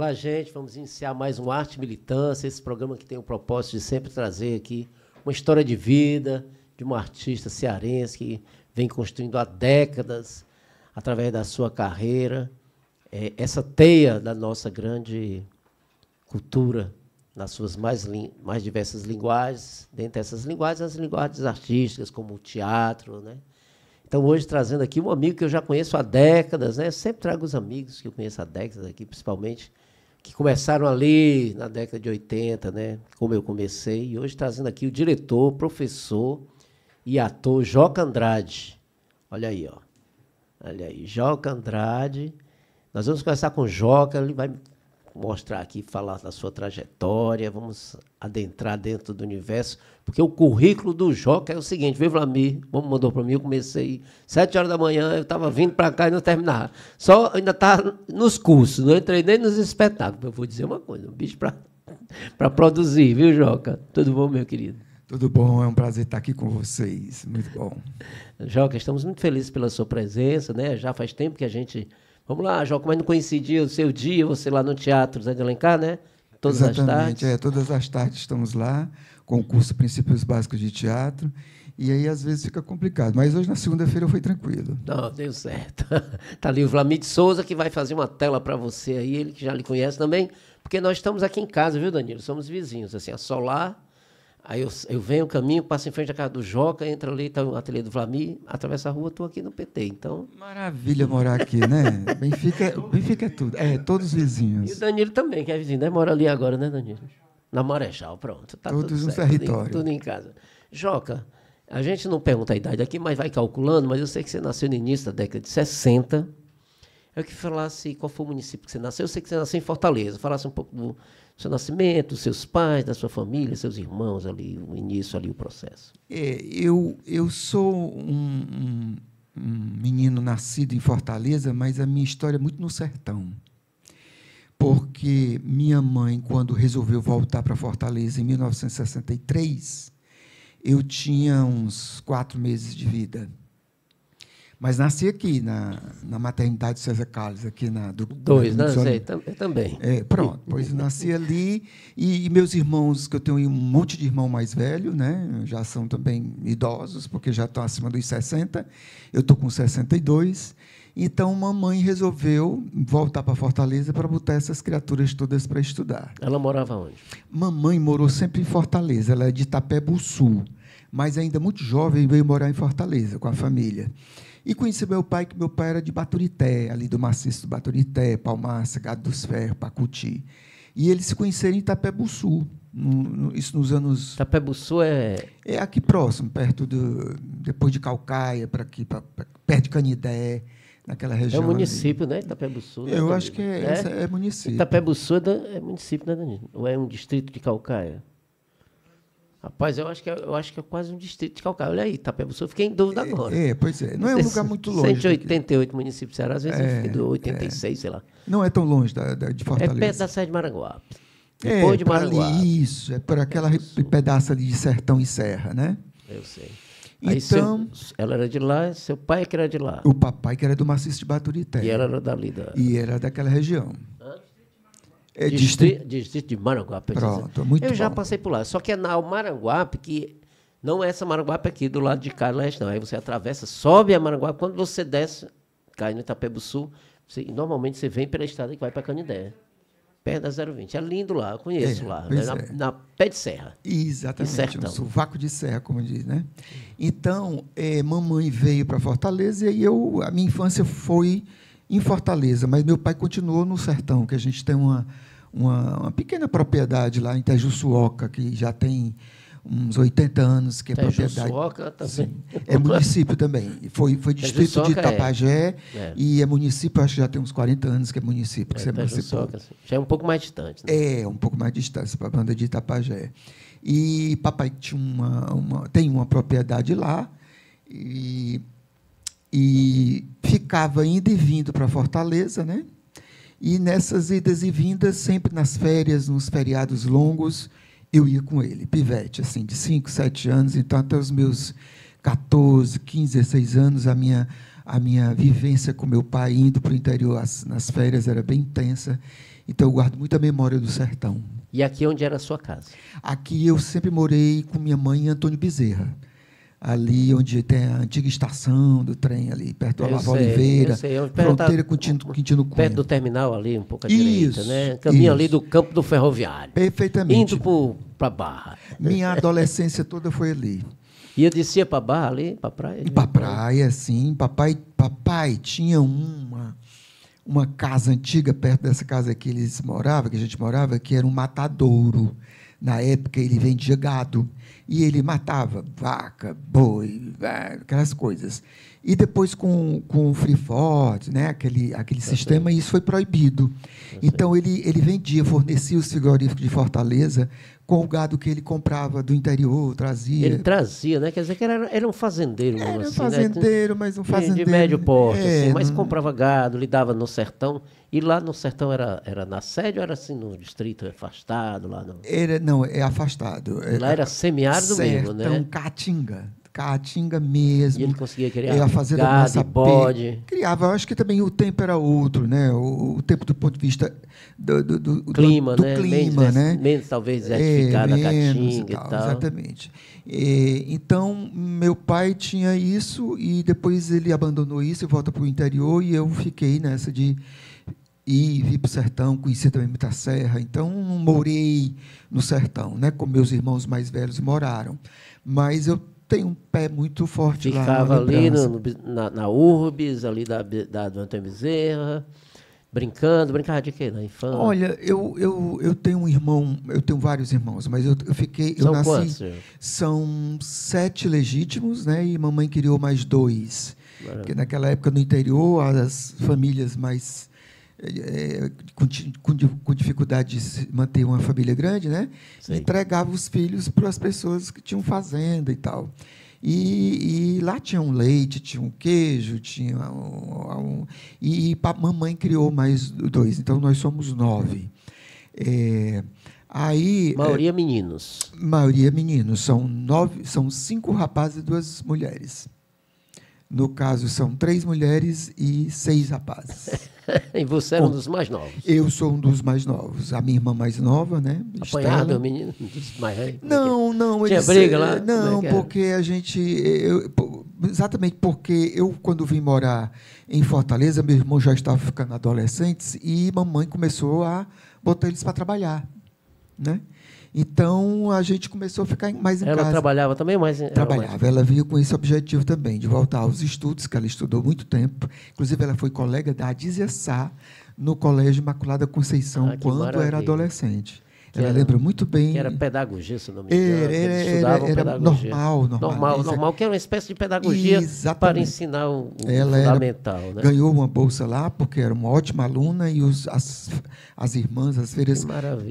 Olá, gente. Vamos iniciar mais um Arte e Militância, esse programa que tem o propósito de sempre trazer aqui uma história de vida de um artista cearense que vem construindo há décadas, através da sua carreira, essa teia da nossa grande cultura, nas suas mais diversas linguagens, dentre essas linguagens, as linguagens artísticas, como o teatro, né? Então, hoje, trazendo aqui um amigo que eu já conheço há décadas, né? Eu sempre trago os amigos que eu conheço há décadas aqui, principalmente, que começaram ali na década de 80, né? Como eu comecei, e hoje trazendo aqui o diretor, professor e ator Joca Andrade. Olha aí, ó. Olha aí, Joca Andrade. Nós vamos conversar com o Joca, ele vai mostrar aqui, falar da sua trajetória, vamos adentrar dentro do universo, porque o currículo do Joca é o seguinte, viu, Vlamir? Como mandou para mim, eu comecei 7 horas da manhã, eu estava vindo para cá e não terminava. Só ainda está nos cursos, não entrei nem nos espetáculos. Eu vou dizer uma coisa, um bicho para produzir, viu, Joca? Tudo bom, meu querido? Tudo bom, é um prazer estar aqui com vocês, muito bom. Joca, estamos muito felizes pela sua presença, né? Já faz tempo que a gente... Vamos lá, Joca, mas não coincidia o seu dia, você lá no Teatro Zé de Alencar, né? Todas Exatamente, as tardes. todas as tardes estamos lá, com o curso Princípios Básicos de Teatro, e aí às vezes fica complicado, mas hoje na segunda-feira foi tranquilo. Não, deu certo. Está ali o Vlamir de Souza, que vai fazer uma tela para você aí, ele que já lhe conhece também, porque nós estamos aqui em casa, viu, Danilo? Somos vizinhos, assim, a Solar. Aí eu venho o caminho, passo em frente à casa do Joca, entra ali, está o ateliê do Vlamir, atravessa a rua, estou aqui no PT, então... Maravilha morar aqui, né? Benfica é tudo, todos vizinhos. E o Danilo também, que é vizinho, né? Mora ali agora, né, Danilo? Na Marechal, pronto. Tá todos tudo no certo, território. tudo em casa. Joca, a gente não pergunta a idade aqui, mas vai calculando, mas eu sei que você nasceu no início da década de 60. Eu queria falasse qual foi o município que você nasceu. Eu sei que você nasceu em Fortaleza. Falasse um pouco do seu nascimento, dos seus pais, da sua família, seus irmãos ali, o início ali, o processo. Eu sou um menino nascido em Fortaleza, mas a minha história é muito no sertão. Porque minha mãe, quando resolveu voltar para Fortaleza em 1963, eu tinha uns 4 meses de vida. Mas nasci aqui, na maternidade César Carlos, aqui na... Dois, né? Eu também. Pronto, pois nasci ali, e meus irmãos, que eu tenho um monte de irmão mais velho, né, já são também idosos, porque já estão acima dos 60, eu estou com 62, então mamãe resolveu voltar para Fortaleza para botar essas criaturas todas para estudar. Ela morava onde? Mamãe morou sempre em Fortaleza, ela é de Itapé-Bussu, mas ainda muito jovem veio morar em Fortaleza com a família. E conheci meu pai, que meu pai era de Baturité, ali do maciço do Baturité, Palmaça, Gado dos Ferros, Pacuti. E eles se conheceram em Itapé-Bussu, isso nos anos... Itapé-Bussu é aqui próximo, depois de Caucaia, perto de Canidé, naquela região. É um município, né? Itapé-Bussu. Né, eu acho que é município. Itapé-Bussu é município, né, Danilo? Ou é um distrito de Caucaia? Rapaz, eu acho que é quase um distrito de Caucaia. Olha aí, Itapé-Bussu, eu fiquei em dúvida agora. Pois é. Não é um lugar muito longe. 188 municípios de Ceará, às vezes eu fiquei do 86, sei lá. Não é tão longe de Fortaleza. É perto da Serra de Maranguape. Depois de Maranguape. Ali, isso, é por aquela pedaço ali de sertão e serra, né? Eu sei. Então, ela era de lá, seu pai que era de lá. O papai que era do maciço de Baturité. E ela era dali. E era daquela região. Distrito de Maranguape. Pronto, muito Eu já bom. passei por lá. Só que é na Maranguape, que não é essa Maranguape aqui do lado de cá, leste, não. Aí você atravessa, sobe a Maranguape. Quando você desce, cai no Itapé-Bussu, normalmente você vem pela estrada que vai para Canidé, perto da 020. É lindo lá, eu conheço lá, na pé de serra. Exatamente, um sovaco de serra, como diz, né? Então, mamãe veio para Fortaleza e a minha infância foi em Fortaleza, mas meu pai continuou no sertão, que a gente tem uma pequena propriedade lá em Tejuçuoca, que já tem uns 80 anos, que é propriedade. Tejuçuoca também. É município também. Foi distrito de Itapajé e é município, acho que já tem uns 40 anos que é município, que você participou. Já é um pouco mais distante. Né? Um pouco mais distante para a banda de Itapajé. E papai tinha tem uma propriedade lá e ficava indo e vindo para Fortaleza, né? E nessas idas e vindas, sempre nas férias, nos feriados longos, eu ia com ele, pivete, assim, de 5, 7 anos, então até os meus 14, 15, 16 anos, a minha vivência com meu pai indo para o interior nas férias era bem intensa, Então, eu guardo muita memória do sertão. E aqui onde era a sua casa? Aqui eu sempre morei com minha mãe em Antônio Bezerra. Ali onde tem a antiga estação do trem, ali perto do Olavo Oliveira, fronteira com Quintino Cunha. Perto do terminal ali, um pouco à direita, né? Caminho ali do campo do ferroviário. Perfeitamente. Indo para a Barra. Minha adolescência toda foi ali. E eu descia para a Barra ali, para a praia? Para a praia, sim. Papai tinha uma casa antiga perto dessa casa que eles moravam, que a gente morava, que era um matadouro. Na época, ele vendia gado. E ele matava vaca, boi, aquelas coisas. E depois, com o Free Ford, né, aquele sistema, isso foi proibido. Então, ele vendia, fornecia os frigoríficos de Fortaleza com o gado que ele comprava do interior, trazia. Ele trazia, né? Quer dizer que era um fazendeiro. Era assim, um fazendeiro, né? mas um fazendeiro... De médio porte, assim, mas comprava gado, lidava no sertão. E lá no sertão era na sede ou era assim no distrito afastado? Lá no... Não, é afastado. Lá era semiárido mesmo, né? Sertão Caatinga mesmo. E ele conseguia criar gado, bode. Criava, eu acho que também o tempo era outro, né? O tempo do ponto de vista do clima, do né? Clima, né? Menos talvez desertificado a Caatinga e tal. Exatamente. Então, meu pai tinha isso e depois ele abandonou isso e volta para o interior e eu fiquei nessa de vir para o sertão, conheci também muita serra. Então, não morei no sertão, né? Como meus irmãos mais velhos moraram. Mas eu tenho um pé muito forte lá. Ficava ali na Urbis, ali do Antônio Bezerra, brincava de quê na infância? Olha, eu tenho um irmão, eu tenho vários irmãos, mas eu São quantos? São 7 legítimos, né? E mamãe criou mais 2. Porque naquela época, no interior, as famílias mais... com dificuldade de manter uma família grande, né? Entregava os filhos para as pessoas que tinham fazenda e tal. E lá tinha um leite, tinha um queijo, tinha e mamãe criou mais 2, então nós somos 9. Maioria meninos. Maioria meninos, são 5 rapazes e 2 mulheres. No caso, são 3 mulheres e 6 rapazes. E você era um dos mais novos? Eu sou um dos mais novos. A minha irmã mais nova, né? Apanhado o menino? Não. Tinha briga lá? Não, porque a gente... exatamente porque eu, quando vim morar em Fortaleza, meu irmão já estava ficando adolescentes e mamãe começou a botar eles para trabalhar, né? Então, a gente começou a ficar mais em casa. Ela trabalhava também? Trabalhava. Ela veio com esse objetivo também, de voltar aos estudos, que ela estudou muito tempo. Inclusive, ela foi colega da Adízia Sá no Colégio Imaculada Conceição, quando era adolescente. Ela lembra muito bem. Que era pedagogia, se não me engano. Era normal, que era uma espécie de pedagogia para ensinar o fundamental. Né? Ganhou uma bolsa lá, porque era uma ótima aluna, e as irmãs, as freiras,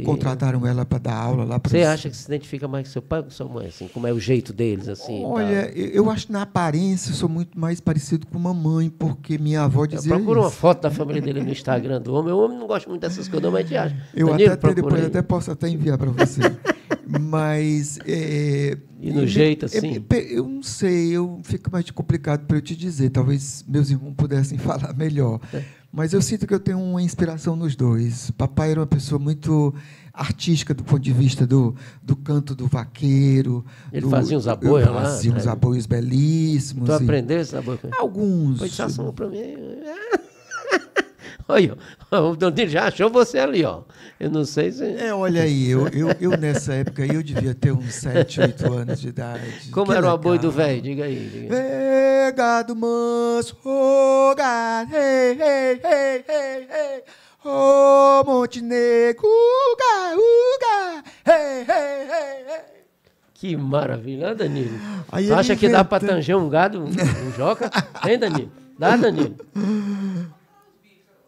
contrataram ela para dar aula lá. Você acha que se identifica mais com seu pai ou com sua mãe? Assim, como é o jeito deles? Assim, olha, eu acho que na aparência eu sou muito mais parecido com mamãe, porque minha avó dizia procura uma foto da família dele no Instagram do homem. O homem não gosta muito dessas coisas, mas te acha. Eu depois até posso até enviar para você. Mas... e no jeito, assim? Eu não sei, fica mais complicado para eu te dizer. Talvez meus irmãos pudessem falar melhor. Mas eu sinto que eu tenho uma inspiração nos dois. Papai era uma pessoa muito artística do ponto de vista do canto do vaqueiro. Ele fazia uns aboios lá? Fazia uns aboios belíssimos. Tu aprendeu esse aboio? Alguns. Foi sensação para mim. Olha, o Danilo já achou você ali, ó. Eu não sei se... olha aí, eu nessa época eu devia ter uns 7, 8 anos de idade. Como era o aboio do velho? Diga aí. Gado manso, gado, hey, hey, hey, hey, hey. Montenegro, uga, hey, hey, hey, hey. Que maravilha, né, Danilo? Tu acha que dá para tanger um gado, um joca? Hein, Danilo? Dá, Danilo?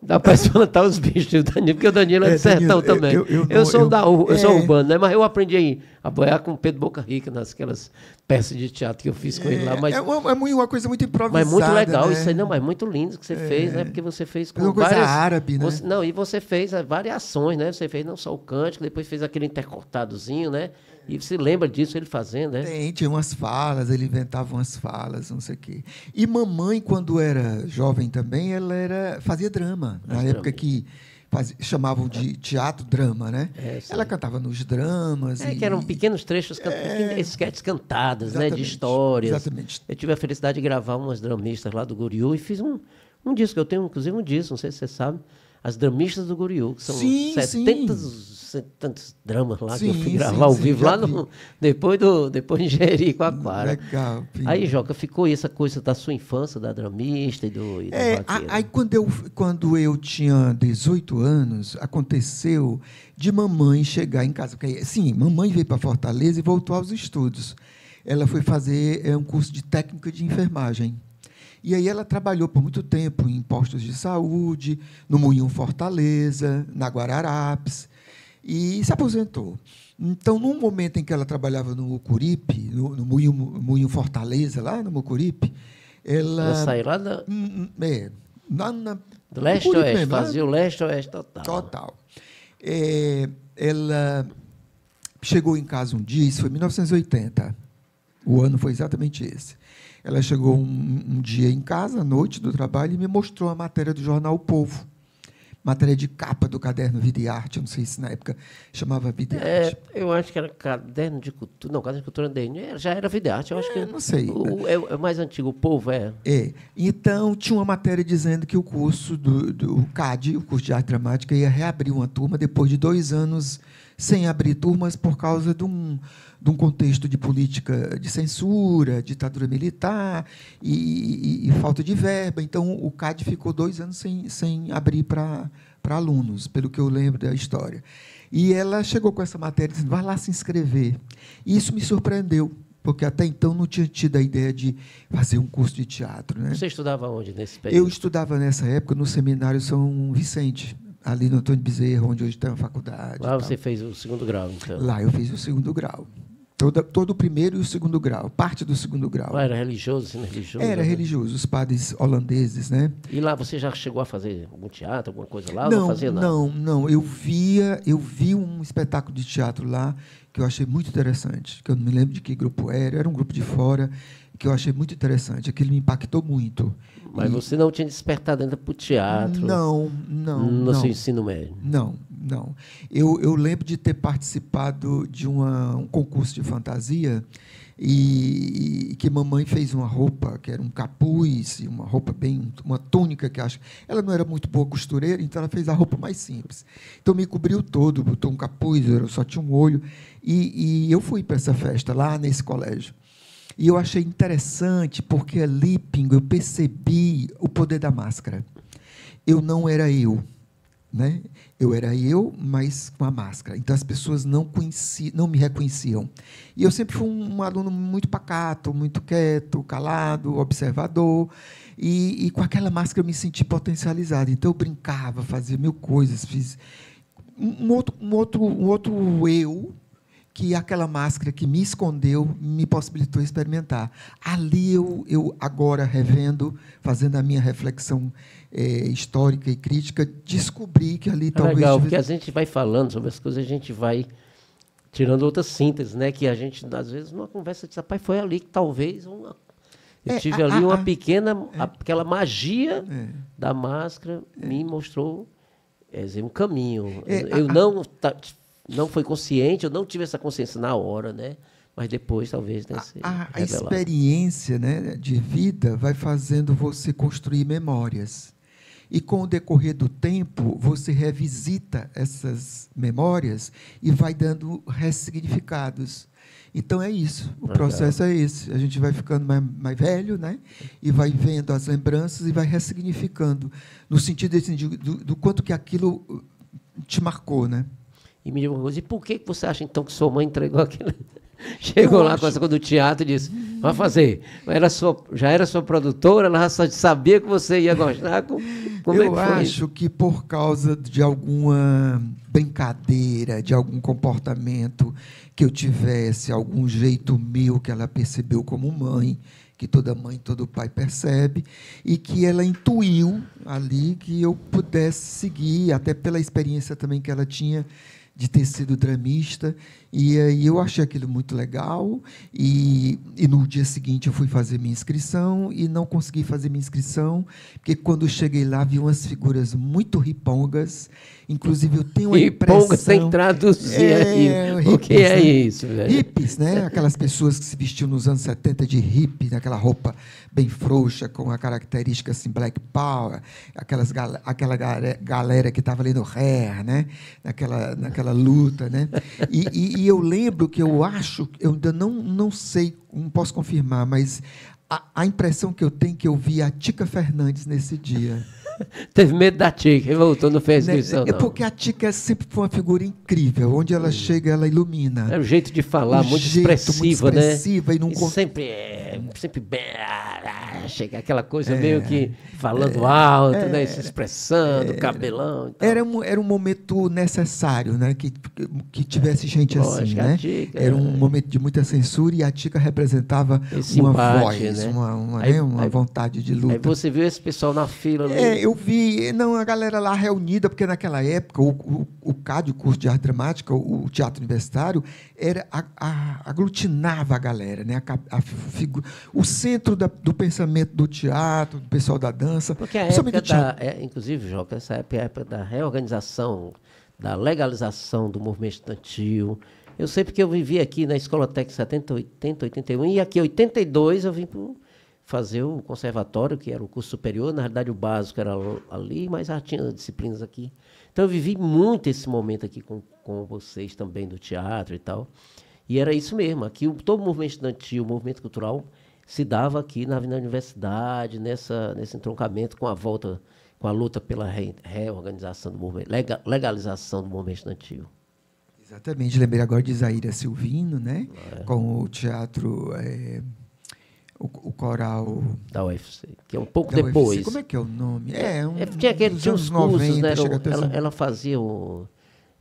Dá para espantar os bichos, Danilo, porque o Danilo é de sertão também. Eu sou urbano, né? Mas eu aprendi a boiar com o Pedro Boca Rica, naquelas peças de teatro que eu fiz com ele lá. Mas, é uma coisa muito improvisada. Mas muito legal, né? Isso aí, não, mas muito lindo que você fez, né? Porque você fez com uma coisa árabe, né? E você fez variações, né? Você fez não só o cântico, depois fez aquele intercortadozinho, né? E você lembra disso, ele fazendo, né? Tinha umas falas, ele inventava umas falas, não sei o quê. E mamãe, quando era jovem também, ela fazia drama. Na época que chamavam de teatro-drama, né? Ela cantava nos dramas. Que eram pequenos trechos, sketches cantados, né? De histórias. Exatamente. Eu tive a felicidade de gravar umas dramistas lá do Guriú e fiz um disco. Eu tenho, inclusive, um disco, não sei se você sabe, As Dramistas do Guriú, que são 70 dramas lá que eu fui gravar ao vivo, lá depois de Jericoacoara. Legal. Aí, Joca, ficou essa coisa da sua infância, da dramista e do vaqueiro. Aí, quando eu tinha 18 anos, aconteceu de mamãe chegar em casa. Porque, sim, mamãe veio para Fortaleza e voltou aos estudos. Ela foi fazer um curso de técnica de enfermagem. E aí ela trabalhou por muito tempo em postos de saúde, no Moinho Fortaleza, na Guararapes, e se aposentou. Então, num momento em que ela trabalhava no Mucuripe, no Moinho Fortaleza, lá no Mucuripe, ela saiu lá do leste a oeste, fazia o leste a oeste total. Total. Ela chegou em casa um dia, isso foi em 1980, o ano foi exatamente esse. Ela chegou um dia em casa, à noite do trabalho, e me mostrou a matéria do jornal O Povo. Matéria de capa do caderno Vida e Arte, eu não sei se na época chamava Vida e Arte. Eu acho que era caderno de cultura. Não, caderno de cultura já era Vida e Arte. Eu acho que não sei. É mais antigo, O Povo Então, tinha uma matéria dizendo que o curso do CAD, o curso de arte dramática, ia reabrir uma turma depois de 2 anos sem abrir turmas por causa de um contexto de política de censura, ditadura militar e falta de verba. Então, o CAD ficou 2 anos sem abrir para alunos, pelo que eu lembro da história. E ela chegou com essa matéria dizendo, vai lá se inscrever. E isso me surpreendeu, porque até então não tinha tido a ideia de fazer um curso de teatro. Né? Você estudava onde nesse período? Eu estudava, nessa época, no Seminário São Vicente, ali no Antônio Bezerra, onde hoje tem a faculdade. Lá você fez o 2º grau, então? Lá eu fiz o 2º grau. Todo o 1º e o 2º grau, parte do 2º grau. Era religioso, ensino religioso? Era religioso, os padres holandeses, né? E lá você já chegou a fazer algum teatro, alguma coisa lá? Não fazia nada? Não. Eu vi um espetáculo de teatro lá que eu achei muito interessante, que eu não me lembro de que grupo era um grupo de fora, que eu achei muito interessante. Aquilo me impactou muito. Mas você não tinha despertado ainda para o teatro? Não. No seu ensino médio? Não. Eu lembro de ter participado de um concurso de fantasia e que mamãe fez uma roupa, que era um capuz, uma roupa uma túnica, que acho. Ela não era muito boa costureira, então ela fez a roupa mais simples. Então me cobriu todo, botou um capuz, eu só tinha um olho. E eu fui para essa festa lá nesse colégio. E eu achei interessante, porque ali, Pingo, eu percebi o poder da máscara. Eu não era eu, né? Eu era eu, mas com a máscara. Então, as pessoas não me reconheciam. E eu sempre fui um aluno muito pacato, muito quieto, calado, observador. E com aquela máscara eu me senti potencializado. Então, eu brincava, fazia 1000 coisas. Fiz um outro eu, que aquela máscara que me escondeu me possibilitou experimentar. Ali eu agora, revendo, fazendo a minha reflexão histórica e crítica, descobri que ali talvez... Legal, porque a gente vai falando sobre as coisas, a gente vai tirando outras sínteses, né? Que a gente, às vezes, numa conversa diz, rapaz, foi ali que talvez eu tive ali uma pequena... Aquela magia da máscara me mostrou um caminho. Eu não foi consciente, eu não tive essa consciência na hora, né? Mas depois talvez tenha sido a experiência, né, de vida vai fazendo você construir memórias. E com o decorrer do tempo, você revisita essas memórias e vai dando ressignificados. Então é isso, o processo é esse. A gente vai ficando mais velho, né? E vai vendo as lembranças e vai ressignificando, no sentido assim, do quanto que aquilo te marcou, né? E me diga uma coisa, e por que você acha, então, que sua mãe entregou aquele... Chegou lá com essa coisa do teatro e disse, vai fazer. Já era sua produtora, ela só sabia que você ia gostar. Como eu acho que por causa de alguma brincadeira, de algum comportamento que eu tivesse, algum jeito meu que ela percebeu como mãe, que toda mãe, todo pai percebe, e que ela intuiu ali que eu pudesse seguir, até pela experiência também que ela tinha de ter sido dramista. E aí eu achei aquilo muito legal. E no dia seguinte eu fui fazer minha inscrição e não consegui fazer minha inscrição, porque quando eu cheguei lá vi umas figuras muito ripongas. Inclusive, eu tenho a impressão... Riponga sem traduzir aí. O que é isso? Velho? Hippies, né? Aquelas pessoas que se vestiam nos anos 70 de hippie, naquela roupa bem frouxa, com a característica assim, Black Power, aquela galera que estava ali no Hair, né? naquela luta. Né? E eu lembro que eu ainda não sei, não posso confirmar, mas a impressão que eu tenho é que eu vi a Tica Fernandes nesse dia. Teve medo da Tica e voltou, não fez inscrição, não. Porque a Tica sempre foi uma figura incrível. Onde ela chega, ela ilumina. É o jeito de falar, muito expressiva, né? E não... sempre bem... Chega aquela coisa meio que falando alto, né? Se expressando, cabelão. Era um momento necessário, né? Que tivesse gente assim, né? Tica, era um momento de muita censura e a Tica representava uma voz, né? uma vontade de luta. Aí você viu esse pessoal na fila, né? Eu vi, a galera lá reunida, porque naquela época o CAD, o curso de arte dramática, o teatro universitário, aglutinava a galera, né? O centro do pensamento do teatro, do pessoal da dança. Porque a época inclusive, Joca, essa época é a época da reorganização, da legalização do movimento estudantil. Eu sei porque eu vivi aqui na Escola Técnica 70, 80, 81, e aqui em 82 eu vim para fazer o conservatório, que era o curso superior. Na realidade, o básico era ali, mas já tinha disciplinas aqui. Então, eu vivi muito esse momento aqui com vocês também, do teatro e tal. E era isso mesmo. Aqui, todo o movimento estudantil, o movimento cultural, se dava aqui na Avenida Universidade, nesse entroncamento com a volta, com a luta pela reorganização do movimento, legalização do movimento estudantil. Exatamente. Lembrei agora de Zaira Silvino, né? Com o teatro... O coral da UFC, que é um pouco depois. UFC. Como é que é o nome? Tinha os cursos, né? Ela fazia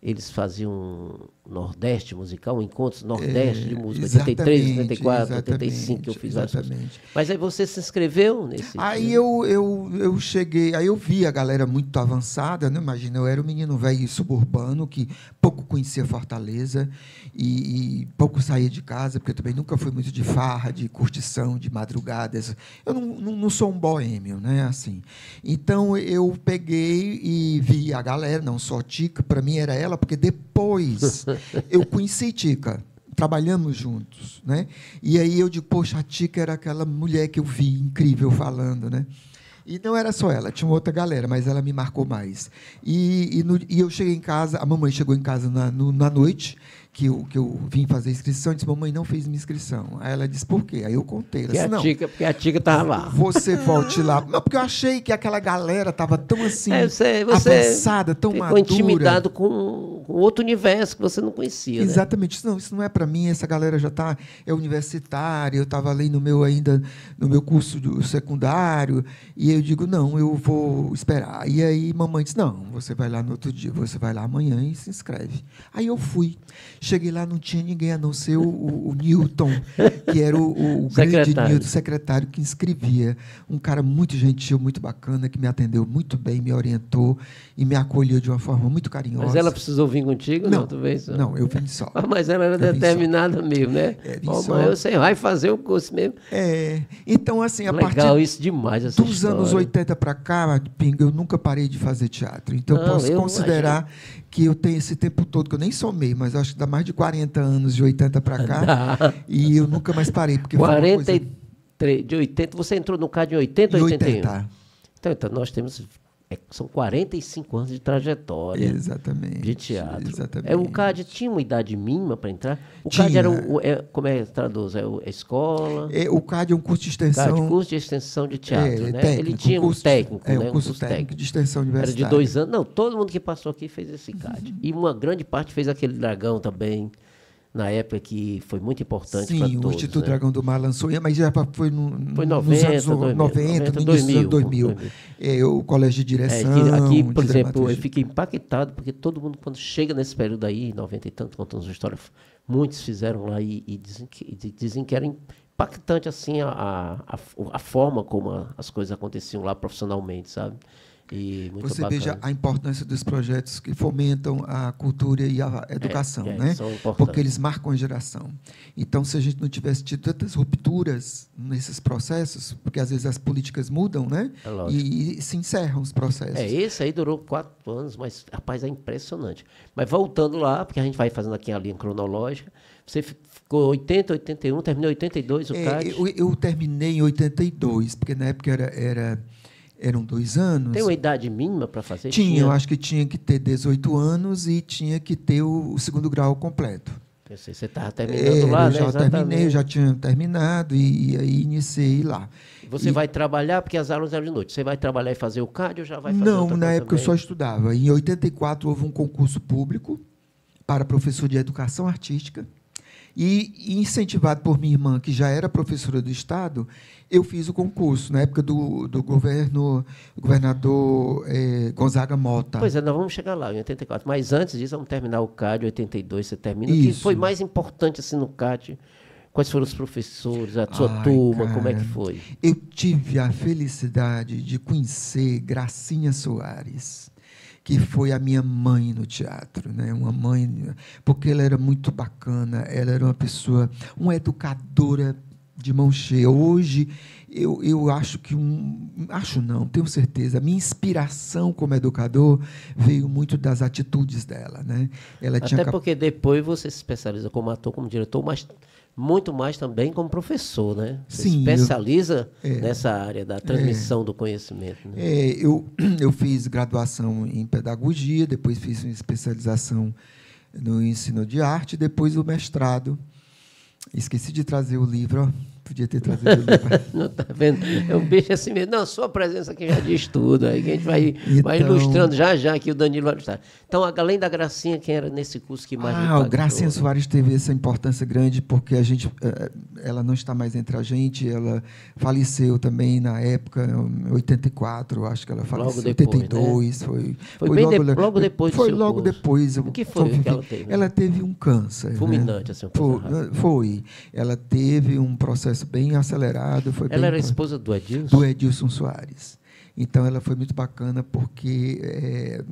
eles faziam Nordeste musical, encontros Nordeste de música, 83, 84, 85, que eu fiz várias coisas. Mas aí você se inscreveu nesse... Aí eu cheguei, aí eu vi a galera muito avançada, né? Imagina, eu era um menino velho suburbano que pouco conhecia Fortaleza e pouco saía de casa, porque eu também nunca fui muito de farra, de curtição, de madrugadas. Eu não sou um boêmio, né? Assim. Então, eu peguei e vi a galera, não só a Tica, para mim era ela, porque depois eu conheci Tica, trabalhamos juntos, né? E aí eu digo, poxa, a Tica era aquela mulher que eu vi, incrível, falando, né? E não era só ela, tinha uma outra galera, mas ela me marcou mais. E eu cheguei em casa, a mamãe chegou em casa na noite, que eu vim fazer a inscrição, e disse, mamãe, não fez minha inscrição. Aí ela disse, por quê? Aí eu contei. Ela disse, porque a Tica estava lá. Você volte lá. Não, porque eu achei que aquela galera estava tão assim, avançada, tão madura. Ficou intimidado com outro universo que você não conhecia. Exatamente. Né? Isso não é para mim, essa galera já é universitária, eu estava ali no meu curso secundário, e eu digo, não, eu vou esperar. E aí mamãe disse, não, você vai lá no outro dia, você vai lá amanhã e se inscreve. Aí eu fui. Cheguei lá, não tinha ninguém a não ser o Newton, que era o grande Newton, secretário, que inscrevia. Um cara muito gentil, muito bacana, que me atendeu muito bem, me orientou e me acolheu de uma forma muito carinhosa. Mas ela precisou vir contigo? Não, só? Não, eu vim só. Mas ela era determinada mesmo, né? Mas você vai fazer o curso mesmo. Então, assim, a partir isso demais, essa dos anos 80 para cá, Pinga, eu nunca parei de fazer teatro. Então, eu posso considerar que eu tenho esse tempo todo, que eu nem somei, mas acho que dá mais de 40 anos, de 80 para cá, e eu nunca mais parei. Porque 43, de 80, você entrou no CAD em 80 ou 81? 80. Então, nós temos... são 45 anos de trajetória. Exatamente, de teatro. Exatamente. O CAD tinha uma idade mínima para entrar? O CAD era como é que traduz? É a escola? O CAD é um curso de extensão. CAD, curso de extensão de teatro, né? Técnico, ele tinha um técnico, um curso técnico de extensão universitária. Era de 2 anos. Não, todo mundo que passou aqui fez esse CAD. E uma grande parte fez aquele Dragão também, na época que foi muito importante para todos. Sim, o Instituto Dragão do Mar lançou, mas já foi foi 90, nos anos 90, no início dos anos 2000. O Colégio de Direção. Aqui, por exemplo, eu fiquei impactado, porque todo mundo, quando chega nesse período aí, 90 e tanto, contando a história, muitos fizeram lá e dizem que era impactante assim, a forma como as coisas aconteciam lá profissionalmente, sabe? E muito Você bacana. veja a importância dos projetos que fomentam a cultura e a educação, né? São importantes. Porque eles marcam a geração. Então, se a gente não tivesse tido tantas rupturas nesses processos, porque às vezes as políticas mudam, né? E se encerram os processos. Esse aí durou 4 anos, mas, rapaz, é impressionante. Mas voltando lá, porque a gente vai fazendo aqui a linha cronológica, você ficou 80, 81, terminou em 82 o CAD? Eu terminei em 82, porque na época eram 2 anos. Tem uma idade mínima para fazer? Eu acho que tinha que ter 18 anos e tinha que ter o segundo grau completo. Você estava terminando lá, né? Eu já terminei, eu já tinha terminado e aí iniciei lá. Você vai trabalhar, porque as aulas eram de noite. Você vai trabalhar e fazer o CAD ou já vai fazer outra na coisa época também? eu só estudava. Em 84 houve um concurso público para professor de educação artística. E incentivado por minha irmã, que já era professora do Estado, eu fiz o concurso, na época do governador Gonzaga Mota. Pois é, nós vamos chegar lá, em 84. Mas antes disso, vamos terminar o CAD, 82, você termina. Isso. O que foi mais importante assim, no CAD? Quais foram os professores, a sua turma, como é que foi? Eu tive a felicidade de conhecer Gracinha Soares, que foi a minha mãe no teatro, né? Uma mãe, porque ela era muito bacana, ela era uma pessoa, uma educadora de mão cheia. Hoje, eu acho que, tenho certeza, a minha inspiração como educador veio muito das atitudes dela, né? Até porque depois você se especializa como ator, como diretor, mas muito mais também como professor, né? Você se especializa nessa área da transmissão do conhecimento. Né? Eu fiz graduação em pedagogia, depois fiz uma especialização no ensino de arte, depois o mestrado. Esqueci de trazer o livro, ó. Podia ter trazido o livro. Não está vendo? É um bicho assim mesmo. Não, sua presença aqui já diz tudo. Aí a gente vai ilustrando já que o Danilo vai ilustrar. Então, além da Gracinha, quem era nesse curso que mais o Gracinha Soares teve essa importância grande porque ela não está mais entre a gente, ela faleceu também na época, em 84, acho que ela faleceu. Logo depois, 82, né? Logo depois do Foi seu logo curso. depois. O que foi que ela teve? Ela teve um câncer. Fulminante, né? assim, Foi. Ela teve um processo bem acelerado. Ela era esposa do Edilson? Do Edilson Soares. Então, ela foi muito bacana porque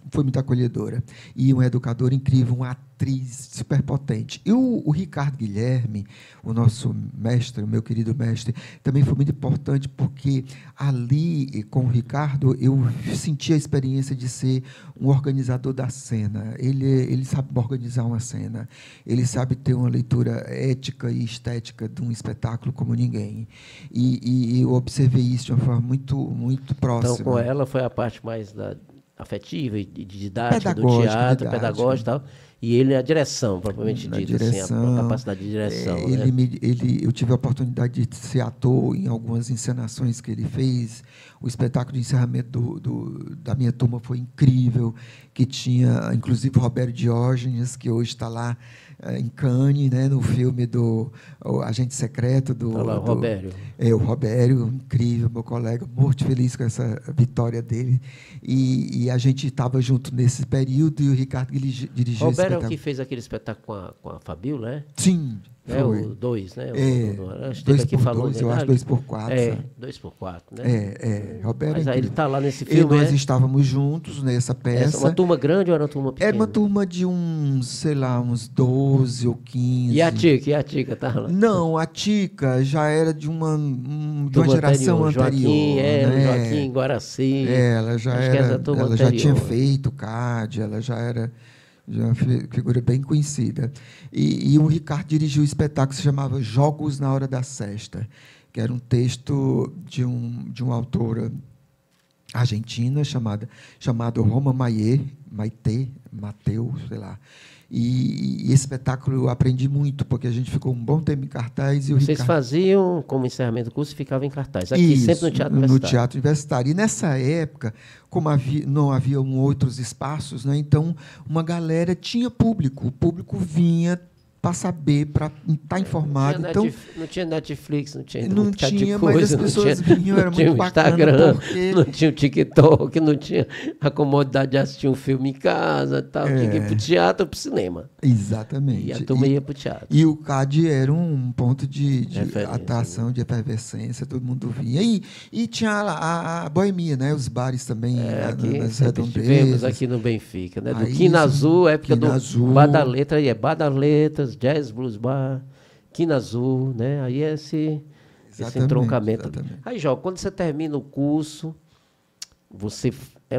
foi muito acolhedora. E uma educadora incrível, uma atriz super potente. E o Ricardo Guilherme, o nosso mestre, o meu querido mestre, também foi muito importante porque ali, com o Ricardo, eu senti a experiência de ser um organizador da cena. Ele sabe organizar uma cena. Ele sabe ter uma leitura ética e estética de um espetáculo como ninguém. E eu observei isso de uma forma muito próxima. Então, com ela foi a parte mais afetiva e de didática do teatro, pedagógica e tal. E ele a direção, propriamente dito, assim, a capacidade de direção. Eu tive a oportunidade de ser ator em algumas encenações que ele fez. O espetáculo de encerramento da minha turma foi incrível, que tinha, inclusive, o Roberto Diógenes, que hoje está lá em Cannes, né, no filme do Agente Secreto. O Robério. O Robério, incrível, meu colega, muito feliz com essa vitória dele. E a gente estava junto nesse período e o Ricardo dirigiu esse espetáculo. É o que fez aquele espetáculo com a Fabíola, né? Sim. Foi. O 2, né? 2x2, eu acho 2x4. 2x4, né? Roberto. Mas aí ele está lá nesse filme. E nós estávamos juntos nessa peça. Uma turma grande ou era uma turma pequena? Era uma turma de uns 12 ou 15. E a Tica tá lá? Não, a Tica já era de uma geração anterior. Joaquim Guaraci. Ela já tinha feito o CAD, ela já era uma figura bem conhecida. E o Ricardo dirigiu um espetáculo que se chamava Jogos na Hora da Sesta, que era um texto de uma autora argentina chamado Roma Mateu, sei lá. E esse espetáculo eu aprendi muito, porque a gente ficou um bom tempo em cartaz. Vocês faziam, como encerramento do curso, e ficavam em cartaz. Aqui, sempre no Teatro Universitário. No Teatro Universitário. E, nessa época, como não haviam outros espaços, né, então, uma galera tinha público. O público vinha para saber, para estar informado. Não tinha Netflix, não tinha não de tinha, coisa, mas as pessoas vinham, era tinha muito bacana. Instagram, Porque... não tinha o TikTok, não tinha a comodidade de assistir um filme em casa, tal, tinha que ir para o teatro ou para o cinema. Exatamente. E a turma ia para o teatro. E o CAD era um ponto de atração, né? de efervescência, todo mundo vinha. E tinha a boemia, né? Os bares também, aqui, nas redondezas. Tivemos aqui no Benfica, né? Do Quina Azul, época do Bar da Letra, aí é Bar das Letras, Jazz Blues Bar, Quina Azul, né? Aí é esse entroncamento. Exatamente. Aí, Jó, quando você termina o curso, você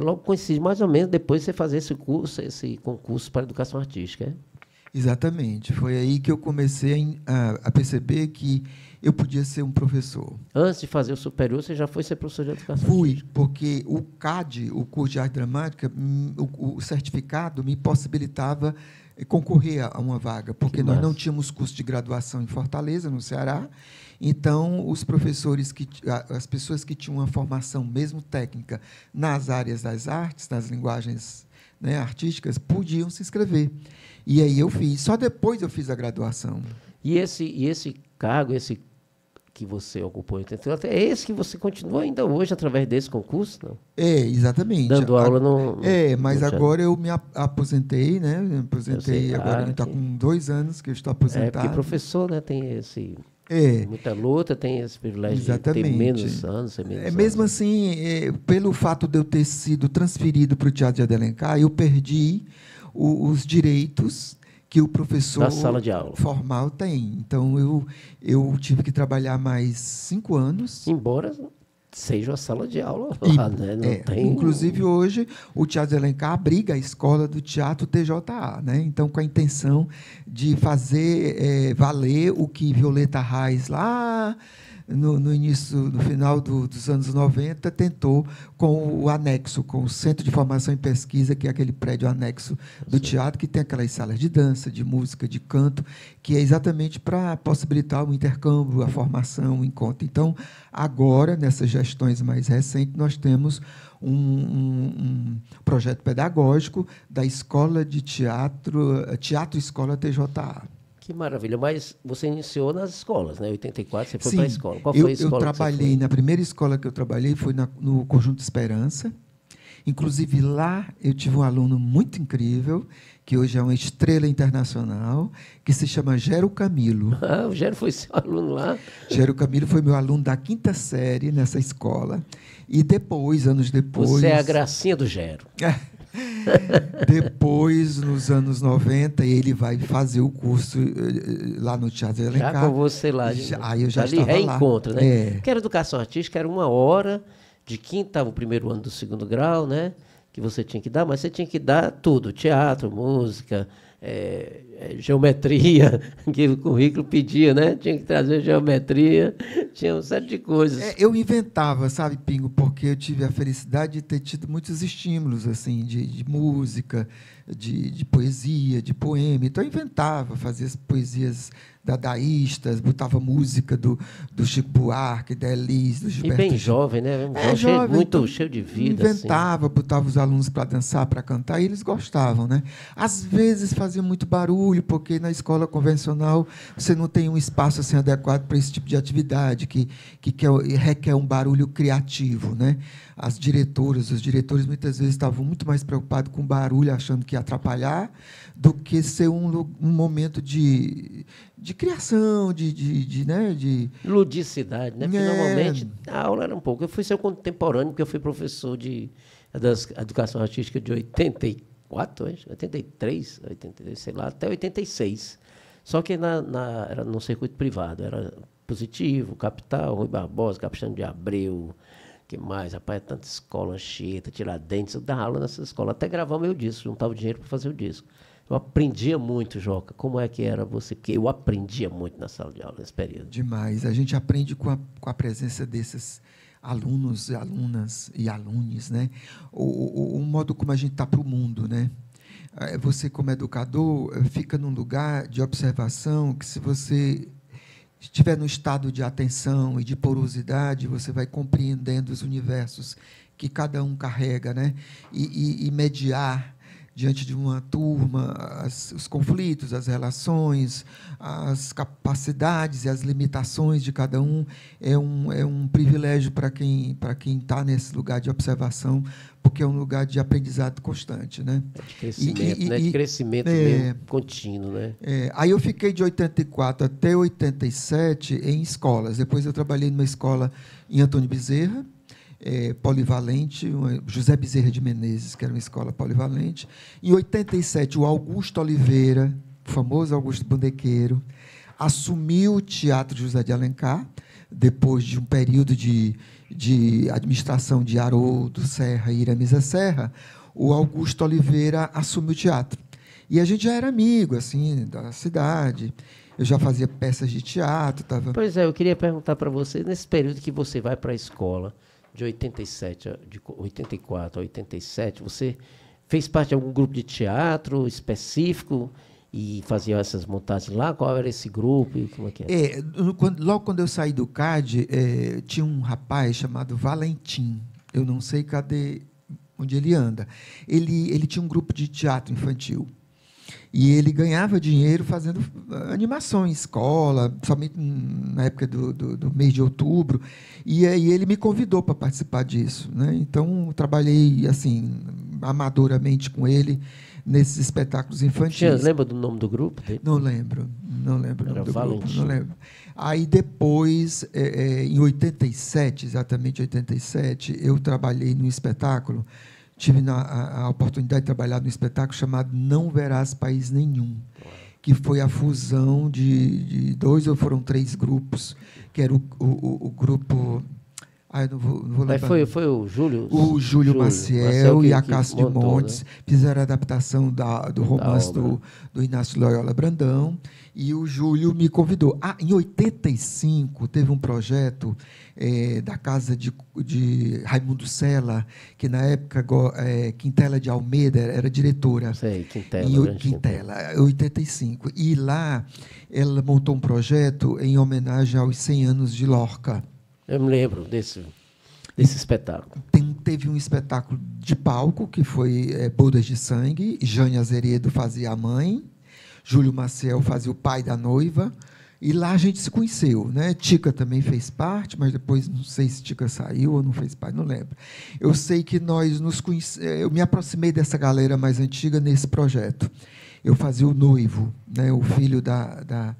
logo coincide mais ou menos depois de você fazer esse concurso para educação artística, é? Exatamente. Foi aí que eu comecei a perceber que eu podia ser um professor. Antes de fazer o superior, você já foi ser professor de educação artística? Porque o CAD, o curso de arte dramática, o certificado me possibilitava concorrer a uma vaga, porque nós não tínhamos curso de graduação em Fortaleza, no Ceará. Então, os professores, as pessoas que tinham uma formação mesmo técnica nas áreas das artes, nas linguagens, né, artísticas, podiam se inscrever. E aí eu fiz. Só depois eu fiz a graduação. E esse cargo, esse que você ocupou em 84, é esse que você continua ainda hoje através desse concurso, não? Exatamente. Dando aula no... mas agora eu me aposentei, né? Me aposentei agora, está com 2 anos que eu estou aposentado. Porque professor, né, tem esse... muita luta, tem esse privilégio Exatamente. De ter menos anos, ser menos mesmo anos. assim, pelo fato de eu ter sido transferido para o Teatro de Alencar, eu perdi os direitos que o professor da sala de aula formal tem. Então, eu tive que trabalhar mais 5 anos. Embora seja a sala de aula lá, né? Não tem... Inclusive, hoje, o Teatro de Alencar abriga a escola do Teatro TJA, né? Então, com a intenção de fazer valer o que Violeta Reis, lá no final dos anos 90, tentou com o anexo, com o Centro de Formação e Pesquisa, que é aquele prédio anexo do teatro, que tem aquelas salas de dança, de música, de canto, que é exatamente para possibilitar o intercâmbio, a formação, o encontro. Então, agora, nessas gestões mais recentes, nós temos um projeto pedagógico da Escola de Teatro Escola TJA. Que maravilha, mas você iniciou nas escolas, né? Em 84, você foi Sim, para a escola. Qual foi a escola? Eu trabalhei, na primeira escola que eu trabalhei foi no Conjunto Esperança. Inclusive, lá eu tive um aluno muito incrível, que hoje é uma estrela internacional, que se chama Gero Camilo. O Gero foi seu aluno lá? Gero Camilo foi meu aluno da 5ª série nessa escola. E depois, anos depois... Você é a gracinha do Gero. Depois, nos anos 90, ele vai fazer o curso lá no Teatro de Alencar. Já com você lá. Aí eu já estava lá. Reencontro, né? Porque era educação artística, era 1 hora, de quinta ao primeiro ano do 2º grau, né? Que você tinha que dar, mas você tinha que dar tudo, teatro, música, geometria, que o currículo pedia, né? Tinha que trazer geometria, tinha uma série de coisas. Eu inventava, sabe, Pingo, porque eu tive a felicidade de ter tido muitos estímulos, assim, de música, de poesia, de poema. Então, eu inventava, fazia as poesias dadaístas, botava música do Chico Buarque, da Elis, do Gilberto. E bem jovem, né? Jovem, muito cheio de vida. Inventava, assim. Botava os alunos para dançar, para cantar, e eles gostavam, né? Às vezes fazia muito barulho, porque na escola convencional você não tem um espaço assim adequado para esse tipo de atividade, que requer um barulho criativo, né? As diretoras, os diretores, muitas vezes estavam muito mais preocupados com o barulho, achando que ia atrapalhar, do que ser um momento de criação, né? De ludicidade, né? Porque normalmente a aula era um pouco. Eu fui seu contemporâneo, porque eu fui professor de educação artística de 84, 83, sei lá, até 86. Só que era no circuito privado, era Positivo, Capital, Rui Barbosa, Capistrano de Abreu, que mais? Rapaz, tanta escola, Anchieta, Tiradentes, eu dava aula nessa escola, até gravar o meu disco, juntava o dinheiro para fazer o disco. Eu aprendia muito, Joca. Como é que era você? Porque eu aprendia muito na sala de aula nesse período. Demais. A gente aprende com a presença desses alunos, alunas e alunos, né? O modo como a gente está para o mundo, né? Você, como educador, fica num lugar de observação que, se você estiver no estado de atenção e de porosidade, você vai compreendendo os universos que cada um carrega, né? E mediar diante de uma turma, os conflitos, as relações, as capacidades e as limitações de cada um. É um privilégio para quem está nesse lugar de observação, porque é um lugar de aprendizado constante, né? De crescimento, né? De crescimento mesmo, contínuo, né? Aí eu fiquei de 84 até 87 em escolas. Depois eu trabalhei numa escola em Antônio Bezerra, polivalente, José Bezerra de Menezes, que era uma escola polivalente. Em 87, o Augusto Oliveira, o famoso Augusto Bandequeiro, assumiu o Teatro José de Alencar, depois de um período de administração de Haroldo Serra e Iramisa Serra. O Augusto Oliveira assumiu o teatro. E a gente já era amigo, assim, da cidade. Eu já fazia peças de teatro. Pois é, eu queria perguntar para você, nesse período que você vai para a escola, de 84 a 87, você fez parte de algum grupo de teatro específico e fazia essas montagens lá? Qual era esse grupo? E como é que é? Logo quando eu saí do CAD, tinha um rapaz chamado Valentim. Eu não sei onde ele anda. Ele tinha um grupo de teatro infantil. E ele ganhava dinheiro fazendo animação em escola, somente na época do mês de outubro. E aí ele me convidou para participar disso, né? Então, trabalhei assim amadoramente com ele nesses espetáculos infantis. Lembra do nome do grupo dele? Não lembro o nome do Valentim. grupo. Não lembro. Aí, depois, em 87, exatamente 87, eu trabalhei num espetáculo. Tive a oportunidade de trabalhar num espetáculo chamado Não Verás País Nenhum, que foi a fusão de 2 ou foram 3 grupos, que era o grupo... eu não vou lembrar. Mas foi o Júlio? O Júlio Maciel e a Cássio de Montes, né? Fizeram a adaptação do romance do Inácio Loyola Brandão, e o Júlio me convidou. Em 85, teve um projeto da casa de Raimundo Sela, que, na época, Quintela de Almeida era diretora. Sei, Quintela. Em 85. E lá ela montou um projeto em homenagem aos 100 anos de Lorca. Eu me lembro desse espetáculo. Teve um espetáculo de palco, que foi Bodas de Sangue. Jane Azeredo fazia a mãe, Júlio Maciel fazia o pai da noiva, e lá a gente se conheceu, né? Tica também fez parte, mas depois não sei se Tica saiu ou não fez parte, não lembro. Eu sei que nós nos conhecemos, eu me aproximei dessa galera mais antiga nesse projeto. Eu fazia o noivo, né? O filho da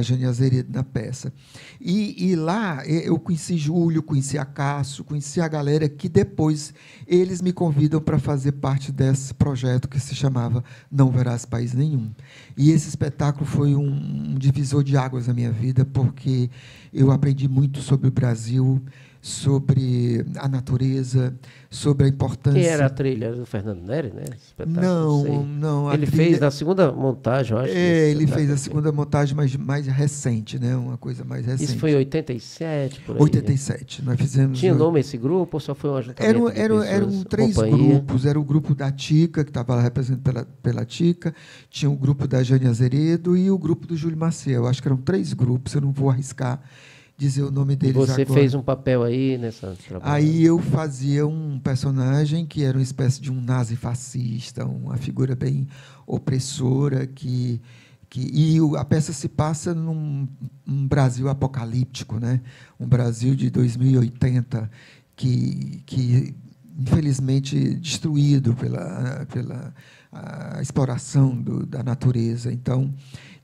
Jane Azeredo na peça. E lá eu conheci Júlio, conheci a Cássio, conheci a galera que depois eles me convidam para fazer parte desse projeto que se chamava Não Verás País Nenhum. E esse espetáculo foi um divisor de águas na minha vida, porque eu aprendi muito sobre o Brasil, sobre a natureza, sobre a importância... Quem era a trilha? Era do Fernando Neri, né? Não. Ele fez na segunda montagem, eu acho. Ele fez a segunda montagem, mas mais recente, né? Uma coisa mais recente. Isso foi em 87, por aí? 87. Nós fizemos... Tinha nome esse grupo ou só foi um ajuntamento de pessoas? Eram 3 grupos. Era o grupo da Tica, que estava lá representado pela Tica, tinha o grupo da Jane Azeredo e o grupo do Júlio Maciel. Acho que eram 3 grupos, eu não vou arriscar dizer o nome deles agora. Você fez um papel aí nessa trabalho? Aí eu fazia um personagem que era uma espécie de um nazi fascista, uma figura bem opressora, e a peça se passa num Brasil apocalíptico, né? Um Brasil de 2080 que infelizmente destruído pela exploração da natureza. Então,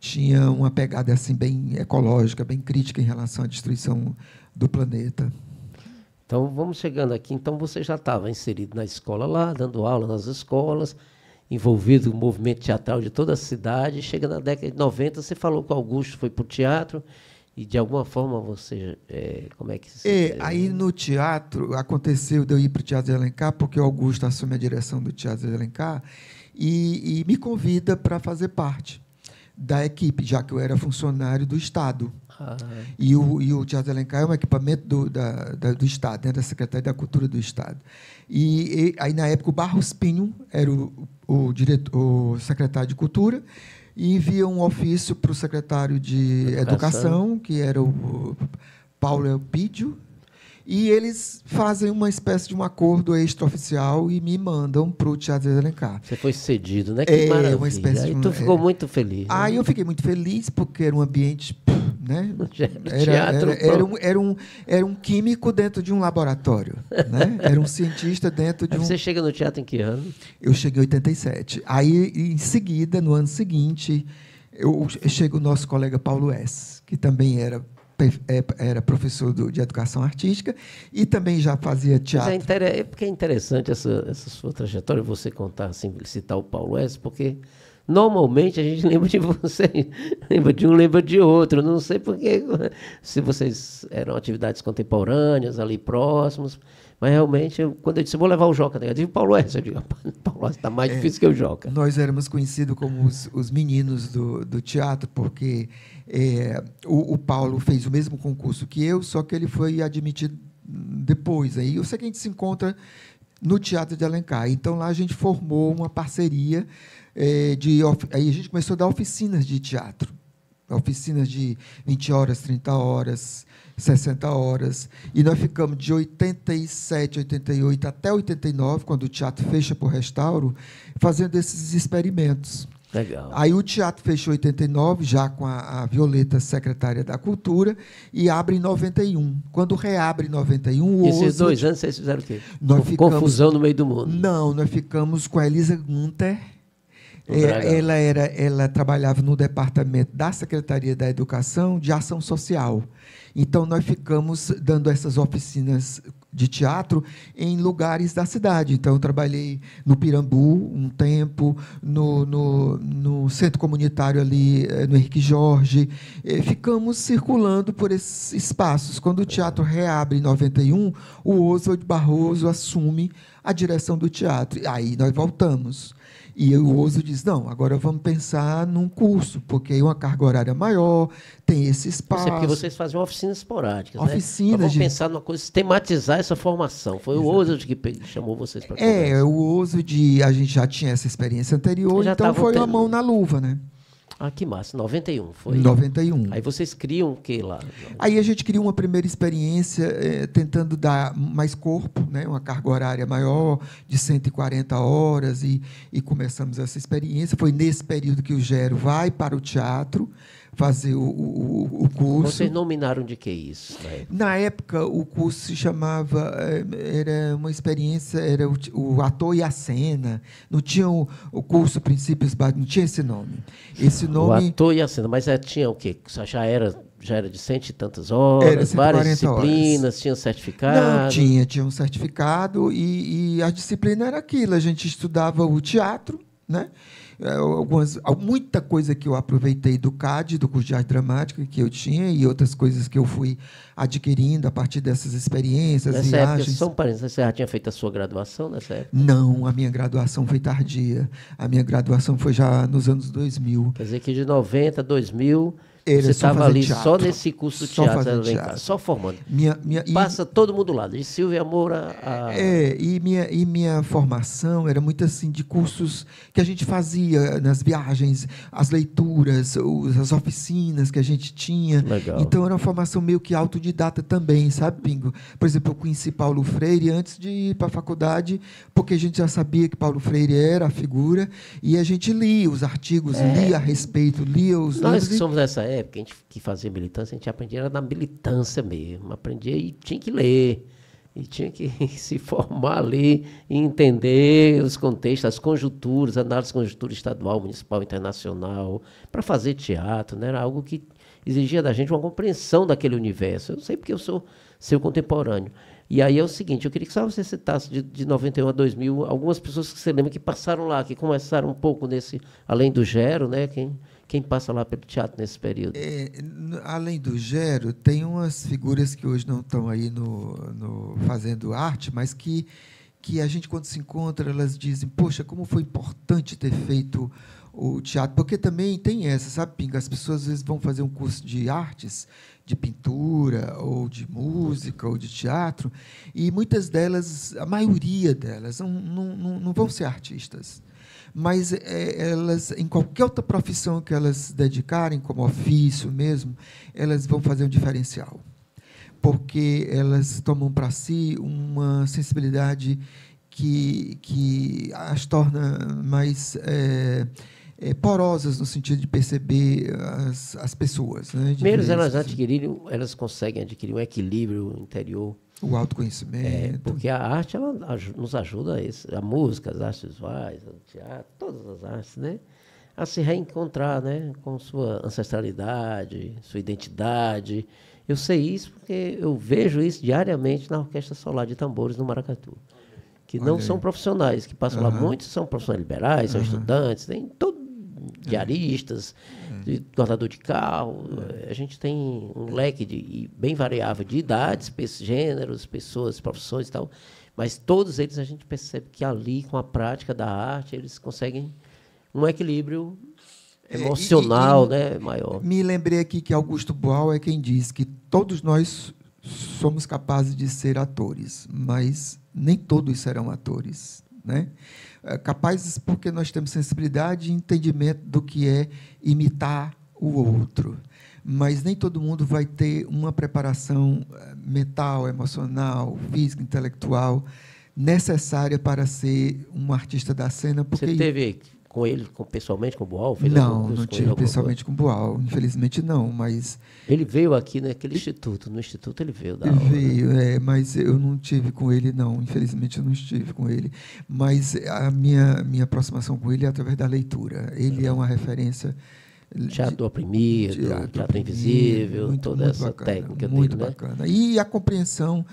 tinha uma pegada assim bem ecológica, bem crítica em relação à destruição do planeta. Então, vamos chegando aqui. Então, você já estava inserido na escola lá, dando aula nas escolas, envolvido no movimento teatral de toda a cidade. Chega na década de 90, você falou que o Augusto foi para o teatro e, de alguma forma, você... como é que... Aí, no teatro, aconteceu de eu ir para o Teatro de Alencar, porque o Augusto assume a direção do Teatro de Alencar e me convida para fazer parte da equipe, já que eu era funcionário do Estado. E o Teatro de Alencar é um equipamento do Estado, né, da Secretaria da Cultura do Estado. E aí, na época, o Barros Pinho era o secretário de Cultura, e envia um ofício para o secretário de Educação, que era o Paulo Elpidio, E eles fazem uma espécie de um acordo extraoficial e me mandam para o Teatro de Alencar. Você foi cedido, né? Que maravilha. Uma espécie aí tu ficou muito feliz. Aí eu fiquei muito feliz, porque era um ambiente... Né? Era um químico dentro de um laboratório. Né? Era um cientista dentro de um... Você chega no teatro em que ano? Eu cheguei em 87. Aí, em seguida, no ano seguinte, chega o nosso colega Paulo S., que também era professor de educação artística e também já fazia teatro. Porque é interessante essa sua trajetória, você contar, assim, citar o Paulo S., porque normalmente a gente lembra de você, lembra de um, lembra de outro. Não sei porque, se vocês eram atividades contemporâneas, ali próximos, mas realmente, quando eu disse, vou levar o Joca, eu digo Paulo S., eu digo, Paulo S. está mais difícil que o Joca. Nós éramos conhecidos como os meninos do teatro, porque o Paulo fez o mesmo concurso que eu, só que ele foi admitido depois. Aí eu sei que a gente se encontra no Teatro de Alencar. Então, lá a gente formou uma parceria. Aí a gente começou a dar oficinas de teatro. Oficinas de 20 horas, 30 horas, 60 horas. E nós ficamos de 87, 88 até 89, quando o teatro fecha por restauro, fazendo esses experimentos. Legal. Aí o teatro fechou em 89, já com a Violeta, secretária da Cultura, e abre em 91. Quando reabre em 91... Esses 2 anos vocês fizeram o quê? Confusão no meio do mundo. Não, nós ficamos com a Elisa Gunter. Ela trabalhava no departamento da Secretaria da Educação de Ação Social. Então, nós ficamos dando essas oficinas de teatro em lugares da cidade. Então, eu trabalhei no Pirambu um tempo, no centro comunitário ali, no Henrique Jorge. Ficamos circulando por esses espaços. Quando o teatro reabre em 91, o Oswald Barroso assume a direção do teatro. Aí nós voltamos. E o Oso diz, não, agora vamos pensar num curso, porque aí uma carga horária maior, tem esse espaço. Isso é porque vocês faziam oficinas esporádicas, oficinas, né? Vamos pensar numa coisa, sistematizar essa formação. Foi Exatamente. O Oso que chamou vocês para conversa. O Oso a gente já tinha essa experiência anterior, então foi uma mão na luva, né? Ah, que massa. 91 foi? 91. Aí vocês criam o que lá? Aí a gente cria uma primeira experiência tentando dar mais corpo, né, uma carga horária maior, de 140 horas, e começamos essa experiência. Foi nesse período que o Gero vai para o teatro fazer o curso. Vocês nominaram de que isso? Na época, o curso se chamava... Era uma experiência, era o ator e a cena. Não tinha o curso Princípios Básicos, não tinha esse nome. Esse nome... O ator e a cena, mas tinha o quê? Já era de 100 e tantas horas, várias disciplinas, horas. Tinha certificado? Não, tinha um certificado e a disciplina era aquilo. A gente estudava o teatro, né? Muita coisa que eu aproveitei do CAD, do curso de arte dramática que eu tinha, e outras coisas que eu fui adquirindo a partir dessas experiências, nessa viagens. Época, só um parênteses, você já tinha feito a sua graduação nessa época? Não, a minha graduação foi tardia. A minha graduação foi já nos anos 2000. Quer dizer que de 90 a 2000... Você estava ali teatro. Só nesse curso de teatro, só formando. Passa todo mundo lá, de Silvia Moura a... E minha formação era muito assim, de cursos que a gente fazia nas viagens, as leituras, as oficinas que a gente tinha. Legal. Então, era uma formação meio que autodidata também, sabe, Pingo? Por exemplo, eu conheci Paulo Freire antes de ir para a faculdade, porque a gente já sabia que Paulo Freire era a figura, e a gente lia os artigos, lia a respeito, lia os... Nós que somos dessa época, a gente que fazia militância, a gente aprendia era na militância mesmo, aprendia e tinha que ler, e tinha que se formar ali e entender os contextos, as conjunturas, análise de conjuntura estadual, municipal, internacional, para fazer teatro, né? Era algo que exigia da gente uma compreensão daquele universo. Eu sei porque eu sou seu contemporâneo. E aí é o seguinte, eu queria que só você citasse de 91 a 2000, algumas pessoas que você lembra que passaram lá, que começaram um pouco nesse, além do Gero, né? Quem passa lá pelo teatro nesse período? Além do Gero, tem umas figuras que hoje não estão aí fazendo arte, mas que a gente, quando se encontra, elas dizem, poxa, como foi importante ter feito o teatro. Porque também tem essa, sabe, Pinga? As pessoas, às vezes, vão fazer um curso de artes, de pintura, ou de música, ou de teatro, e muitas delas, a maioria delas, não vão ser artistas. Mas elas, em qualquer outra profissão que elas se dedicarem, como ofício mesmo, elas vão fazer um diferencial. porque elas tomam para si uma sensibilidade que as torna mais porosas no sentido de perceber as pessoas. Né, primeiro, elas conseguem adquirir um equilíbrio interior. O autoconhecimento. Porque a arte ela nos ajuda a isso. A música, as artes visuais, o teatro, todas as artes, né? A se reencontrar, né? Com sua ancestralidade, sua identidade. Eu sei isso porque eu vejo isso diariamente na Orquestra Solar de Tambores no Maracatu. Que não são profissionais, que passam lá, muitos são profissionais liberais, são estudantes, tem todo diaristas, guardador de carro. A gente tem um leque bem variável de idades, gêneros, pessoas, profissões e tal, mas todos eles a gente percebe que ali, com a prática da arte, eles conseguem um equilíbrio emocional, né, maior. Me lembrei aqui que Augusto Boal é quem diz que todos nós somos capazes de ser atores, mas nem todos serão atores, né? Capazes porque nós temos sensibilidade e entendimento do que é imitar o outro, mas nem todo mundo vai ter uma preparação mental, emocional, física, intelectual necessária para ser um artista da cena. Porque você teve com ele, pessoalmente, com o Boal? Não tive pessoalmente com o Boal, infelizmente não, mas... Ele veio aqui naquele instituto, no instituto ele veio dar aula. Veio, né? Mas eu não tive com ele, não, infelizmente eu não estive com ele, mas a minha aproximação com ele é através da leitura. Ele é uma referência... Teatro oprimido, teatro invisível, toda essa bacana, técnica muito dele, bacana. Né? E a compreensão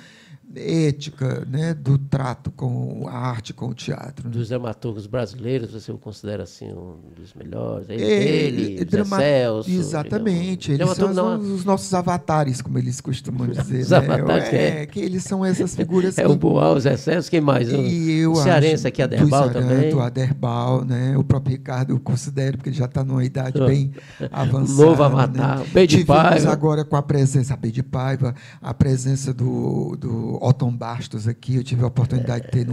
ética, né, do trato com a arte, com o teatro. Dos dramaturgos brasileiros, você o considera assim um dos melhores? Ele, Zé Celso... Exatamente. Eles são os nossos avatares, como eles costumam dizer. Os avatares que eles são essas figuras... o Boal, o Zé Celso, quem mais? O cearense aqui, Aderbal também. O Aderbal, né? O próprio Ricardo eu considero, porque ele já está numa idade bem avançada. Novo avatar. Né? Bem de Paiva. Agora com a presença, Bem de Paiva, a presença do Otton Bastos aqui, eu tive a oportunidade de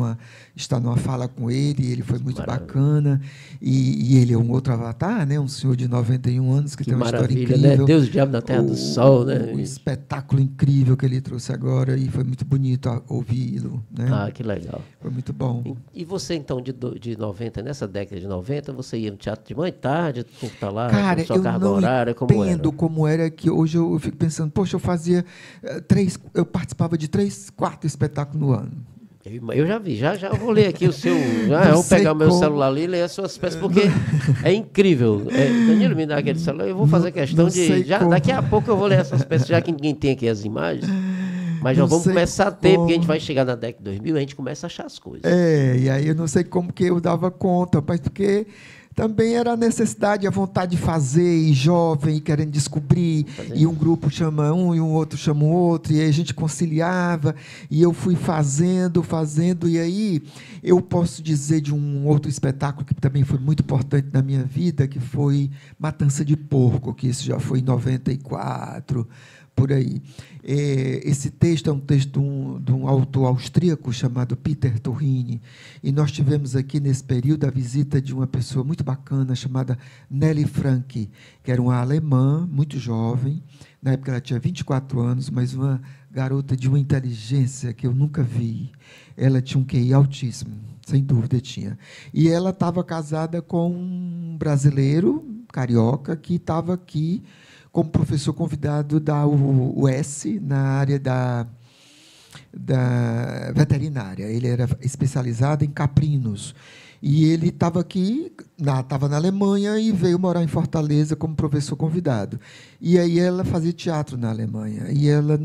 estar numa fala com ele, ele foi muito bacana, e ele é um outro avatar, né? Um senhor de 91 anos que tem uma história incrível. Né? Deus e Diabo na Terra do Sol, né? Um espetáculo incrível que ele trouxe agora, e foi muito bonito ouvi-lo. Né? Ah, que legal. Foi muito bom. E você, então, de 90, nessa década de 90, você ia no teatro de manhã e tarde, por estar lá, cara, com sua carga horária, como era? Como era, que hoje eu fico pensando, poxa, eu fazia eu participava de 3-4 espetáculos no ano. Eu já vi, já vou ler aqui o seu... eu vou pegar o meu celular ali e ler as suas peças, porque é incrível. Danilo, me dá aquele celular, eu vou fazer questão de... Daqui a pouco eu vou ler essas peças, já que ninguém tem aqui as imagens. Mas já vamos começar a ter, porque a gente vai chegar na década de 2000 e a gente começa a achar as coisas. E aí eu não sei como que eu dava conta, mas porque... Também era a necessidade, a vontade de fazer, e jovem, e querendo descobrir, e um grupo chama um, e um outro chama o outro, e aí a gente conciliava, e eu fui fazendo, e aí eu posso dizer de um outro espetáculo que também foi muito importante na minha vida, que foi Matança de Porco, que isso já foi em 94, por aí. Esse texto é um texto de um autor austríaco chamado Peter Torrini, e nós tivemos aqui nesse período a visita de uma pessoa muito bacana chamada Nelly Frank, que era uma alemã muito jovem, na época ela tinha 24 anos, mas uma garota de uma inteligência que eu nunca vi. Ela tinha um QI altíssimo, sem dúvida tinha. E ela estava casada com um brasileiro, carioca, que estava aqui como professor convidado da UES na área da veterinária. Ele era especializado em caprinos. E ele estava aqui, estava na Alemanha e veio morar em Fortaleza como professor convidado. E aí ela fazia teatro na Alemanha. E ela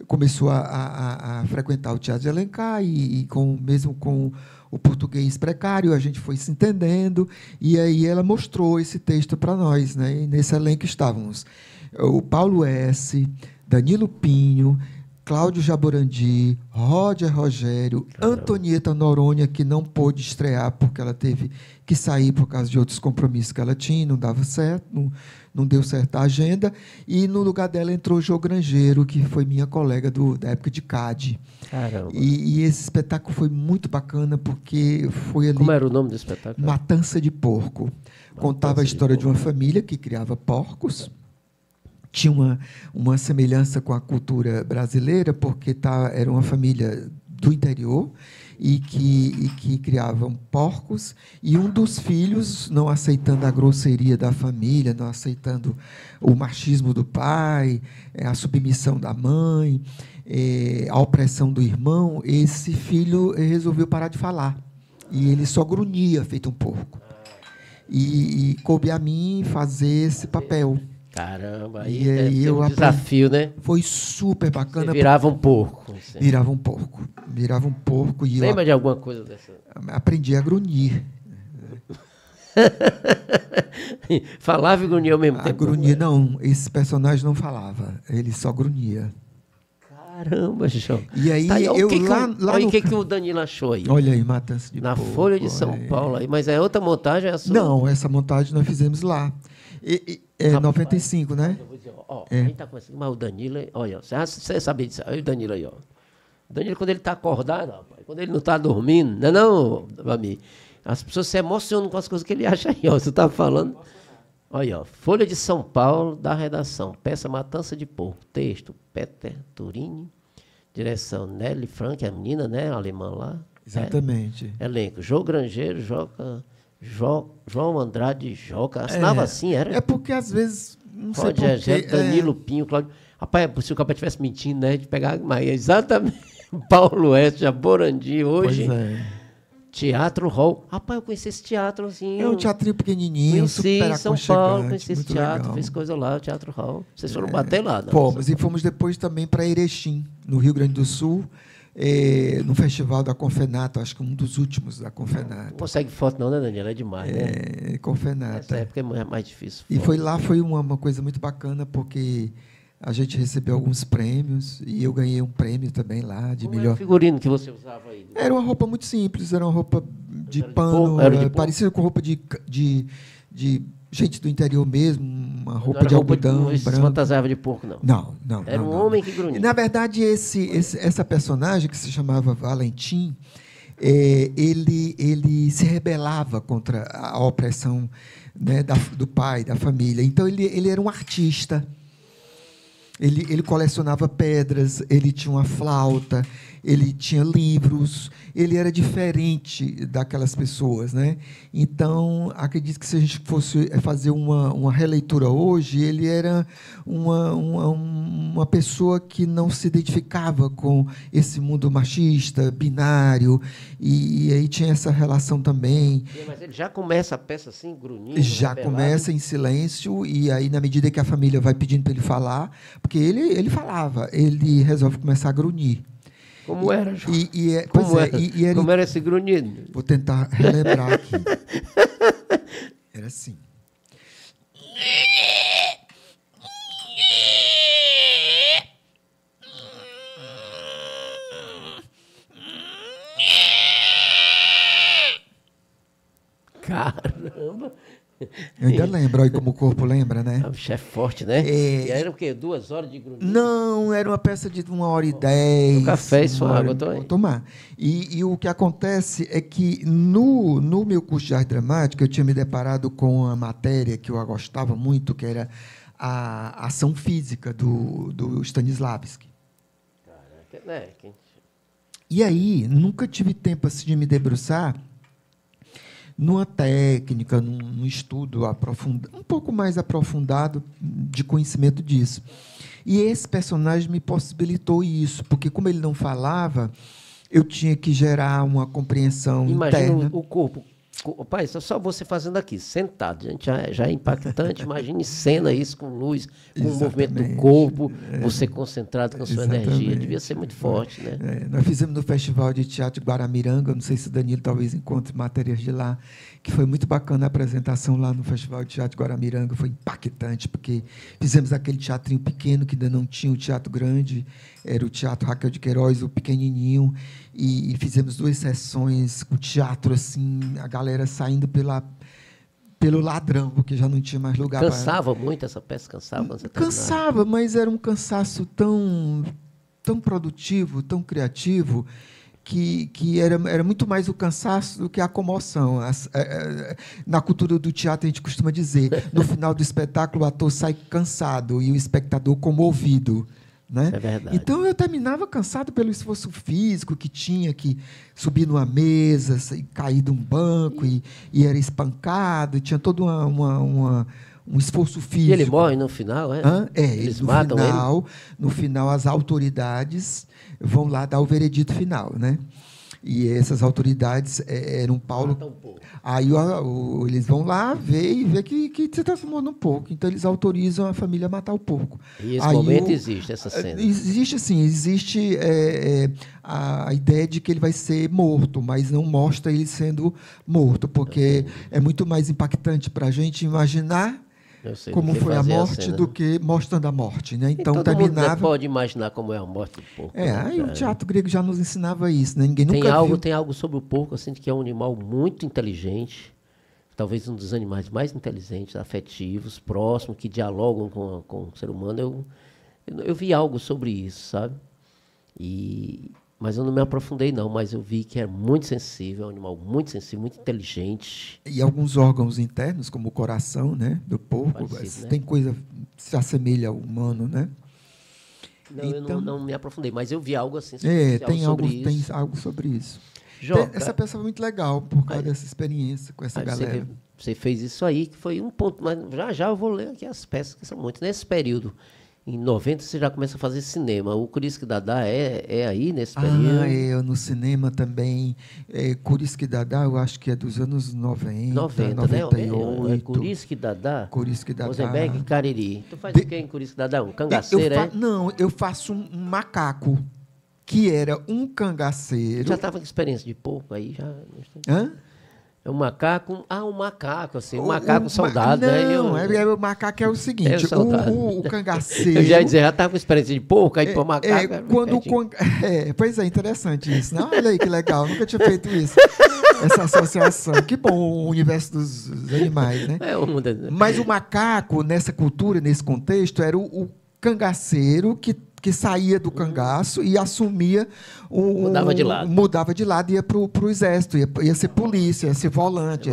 começou a frequentar o Teatro de Alencar, mesmo com o português precário, a gente foi se entendendo, e aí ela mostrou esse texto para nós, né? E nesse elenco estávamos o Paulo S., Danilo Pinho, Cláudio Jaborandi, Roger Rogério, Antonieta Noronha, que não pôde estrear porque ela teve que sair por causa de outros compromissos que ela tinha, não dava certo, não deu certo a agenda, e no lugar dela entrou o Jô Grangeiro, que foi minha colega da época de CAD. Caramba. E esse espetáculo foi muito bacana, porque foi ali... Como era o nome do espetáculo? Matança de Porco. Contava a história de uma família que criava porcos, tinha uma semelhança com a cultura brasileira, porque era uma família do interior e que criavam porcos, e um dos filhos, não aceitando a grosseria da família, não aceitando o machismo do pai, a submissão da mãe, a opressão do irmão, esse filho resolveu parar de falar. E ele só grunhia, feito um porco. E coube a mim fazer esse papel. Caramba, aí um desafio, né? Foi super bacana. Você virava um porco. Virava um porco. Virava um porco. E lembra de alguma coisa dessa? Aprendi a grunhir. Falava e grunhia ao mesmo tempo? Grunhia, não. Esse personagem não falava. Ele só grunhia. Caramba, João. E aí, tá, eu olha o que o Danilo achou aí. Olha aí, Matança de Na Porco, Folha de São Paulo. Aí, mas é outra montagem? É a sua? Não, essa montagem nós fizemos lá. É 95, né? A gente está conversando, mas o Danilo, olha, você sabe disso, olha o Danilo aí, ó. O Danilo, quando ele está acordado, rapaz, quando ele não está dormindo, não, Vami, as pessoas se emocionam com as coisas que ele acha aí, ó. Você está falando. Olha, ó, Folha de São Paulo, da redação, peça Matança de Porco, texto, Peter Turini, direção Nelly Frank, a menina, né, a alemã lá. Exatamente. Elenco, João Grangeiro, João Andrade Joca, assinava assim, era? É porque, às vezes, não sei porquê. Danilo Pinho, Cláudio. Rapaz, se o cara estivesse mentindo, né, de pegar, mas exatamente, Paulo Oeste, Jaborandi, hoje, Teatro Hall. Rapaz, eu conheci esse teatrozinho. É um teatrinho pequenininho, super aconchegante. Em São Paulo, conheci esse teatro, legal. Fez coisa lá, o Teatro Hall. Vocês foram bater lá, não? Fomos, e fomos depois também para Erechim, no Rio Grande do Sul, no festival da Confenato, acho que um dos últimos da Confenato. Não consegue foto não, né, Daniel? É demais, né? Confenato. Nessa época é mais difícil. E foi uma coisa muito bacana, porque a gente recebeu alguns prêmios, e eu ganhei um prêmio também lá, de melhor... Qual era o figurino que você usava aí? Era uma roupa muito simples, era uma roupa de pano, parecida com roupa de gente do interior mesmo, uma roupa de algodão branco. Não fantasiava de porco, não? Não. Era um homem que grunhia. Na verdade, essa personagem, que se chamava Valentim, ele se rebelava contra a opressão, né, do pai, da família. Então, ele era um artista. Ele colecionava pedras, ele tinha uma flauta, ele tinha livros, ele era diferente daquelas pessoas, né? Então, acredito que se a gente fosse fazer uma releitura hoje, ele era uma pessoa que não se identificava com esse mundo machista, binário, e aí tinha essa relação também. Mas ele já começa a peça assim, grunhindo? Já começa em silêncio, e aí, na medida que a família vai pedindo para ele falar, porque ele falava, ele resolve começar a grunhir. Como era, João? Como era esse grunhido? Vou tentar relembrar aqui. Era assim. Caramba! Eu ainda lembro, olha como o corpo lembra, né? É um chefe forte, né? E era o quê? 2 horas de grunhido? Não, era uma peça de 1h10. Um café e sua água, vou tomar. E o que acontece é que no meu curso de arte dramática, eu tinha me deparado com uma matéria que eu gostava muito, que era a ação física do Stanislavski. Caraca, né? E aí, nunca tive tempo assim, de me debruçar numa técnica, num estudo um pouco mais aprofundado de conhecimento disso. E esse personagem me possibilitou isso, porque, como ele não falava, eu tinha que gerar uma compreensão interna. Imagina o corpo. Pai, só você fazendo aqui, sentado, gente, já é impactante. Imagine cena isso com luz, com o movimento do corpo, você concentrado com a sua energia. Devia ser muito forte, né? Nós fizemos no Festival de Teatro de Guaramiranga, não sei se o Danilo talvez encontre matérias de lá, que foi muito bacana a apresentação lá no Festival de Teatro de Guaramiranga, foi impactante, porque fizemos aquele teatrinho pequeno, que ainda não tinha o teatro grande, era o Teatro Raquel de Queiroz, o pequenininho, e fizemos 2 sessões com teatro, assim, a galera saindo pelo ladrão, porque já não tinha mais lugar. Cansava muito essa peça? Cansava? Cansava, mas era um cansaço tão produtivo, tão criativo, que era muito mais o cansaço do que a comoção. Na cultura do teatro, a gente costuma dizer, no final do espetáculo, o ator sai cansado e o espectador comovido. Né? É verdade. Então, eu terminava cansado pelo esforço físico que tinha que subir numa mesa, cair de um banco e era espancado, tinha todo um esforço físico. E ele morre no final, é? Eles matam ele? No final, as autoridades vão lá dar o veredito final, né? E essas autoridades eram Paulo. Mata um pouco. Aí eles vão lá ver que se transformou num porco. Então, eles autorizam a família a matar o porco. E esse momento existe, essa cena? Existe, sim. Existe a ideia de que ele vai ser morto, mas não mostra ele sendo morto, porque é muito mais impactante para a gente imaginar como foi a morte do que mostrando a morte, né? Então todo terminava. Mundo pode imaginar como é a morte do porco. Aí o teatro grego já nos ensinava isso, né? Ninguém nunca viu. Tem algo sobre o porco, assim, que é um animal muito inteligente, talvez um dos animais mais inteligentes, afetivos, próximos, que dialogam com o ser humano. Eu vi algo sobre isso, sabe? Mas eu não me aprofundei, não. Mas eu vi que é muito sensível, é um animal muito sensível, muito inteligente. E alguns órgãos internos, como o coração, né, do porco, Parecido, tem coisa que se assemelha ao humano, né? Não, então, eu não me aprofundei, mas eu vi algo assim tem algo sobre isso. Essa peça foi muito legal, por causa dessa experiência com essa galera. Você fez isso aí, que foi um ponto, mas já eu vou ler aqui as peças, que são muitas. Nesse período, em 90, você já começa a fazer cinema. O Corisque Dadá é aí, nesse período? No cinema também. Corisque Dadá, eu acho que é dos anos 90, 98. Né? Corisque Dadá? Corisque Dadá. Rosenberg e Cariri. Tu faz o que em Corisque Dadá? Um cangaceiro, Não, eu faço um macaco, que era um cangaceiro. Já estava com experiência de porco aí? Hã? É um macaco, um macaco, assim, um macaco soldado, né? O macaco é o seguinte, o cangaceiro... Eu já ia dizer, já estava com experiência de porco, aí pôr macaco... Pois é, interessante isso, né? Olha aí que legal, nunca tinha feito isso, essa associação. Que bom o universo dos animais, né? Mas o macaco, nessa cultura, nesse contexto, era o cangaceiro que saía do cangaço e assumia mudava de lado e ia para o exército, ia ser polícia, ia ser volante.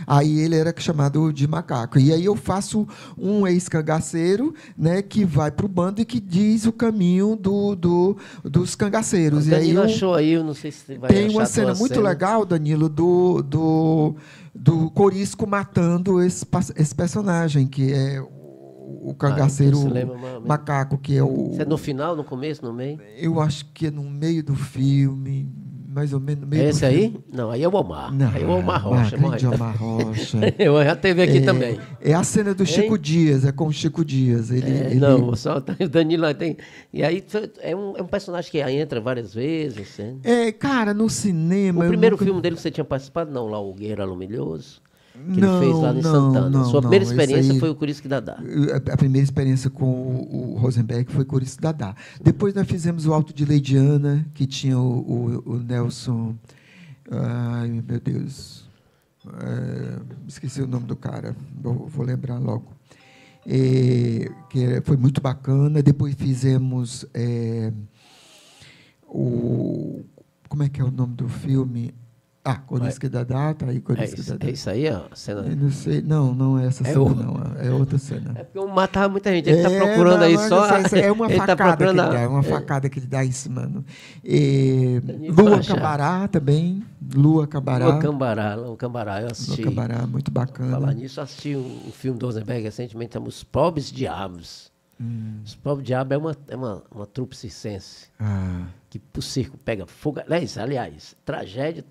Aí ele era chamado de macaco. E aí eu faço um ex-cangaceiro, né, que vai para o bando e que diz o caminho dos cangaceiros. O Danilo achou aí, eu não sei se vai achar. Tem uma cena muito legal, Danilo, do Corisco matando esse personagem, que é o cangaceiro macaco, que é o... Isso é no final, no começo, no meio? Eu acho que é no meio do filme, mais ou menos no meio do filme. Aí? Não, aí é o Omar. Não, aí é o Omar Rocha. Omar Rocha. Eu já teve aqui também. É a cena do Chico Dias, é com o Chico Dias. Não, só o Danilo tem... E aí é um personagem que entra várias vezes. Assim. Cara, no cinema... O primeiro filme dele que você tinha participado, não, lá o Guerreiro Alumilhoso. Que ele fez lá em Santana. Sua primeira experiência foi o Corisque Dadá. A primeira experiência com o Rosenberg foi o Corisque Dadá. Depois nós fizemos o Alto de Leidiana, que tinha o Nelson... Ai, meu Deus. Esqueci o nome do cara. Vou lembrar logo. Que foi muito bacana. Depois fizemos... como é que é o nome do filme? Corisque Dadá, tá aí, Corisque Dadá. É isso aí, a cena? Eu não sei, não é essa cena, não. É outra cena. É porque eu matava muita gente. Ele está procurando aí só... É uma facada que ele dá, uma facada que ele dá em cima. Lua Cambará também. Lua Cambará, eu assisti. Lua Cambará, muito bacana. Falar nisso, eu assisti um filme do Rosenberg recentemente, chama Os Pobres Diabos. Os Pobres Diabos é uma trupe circense. Que o circo pega fogo. Aliás, tragédia...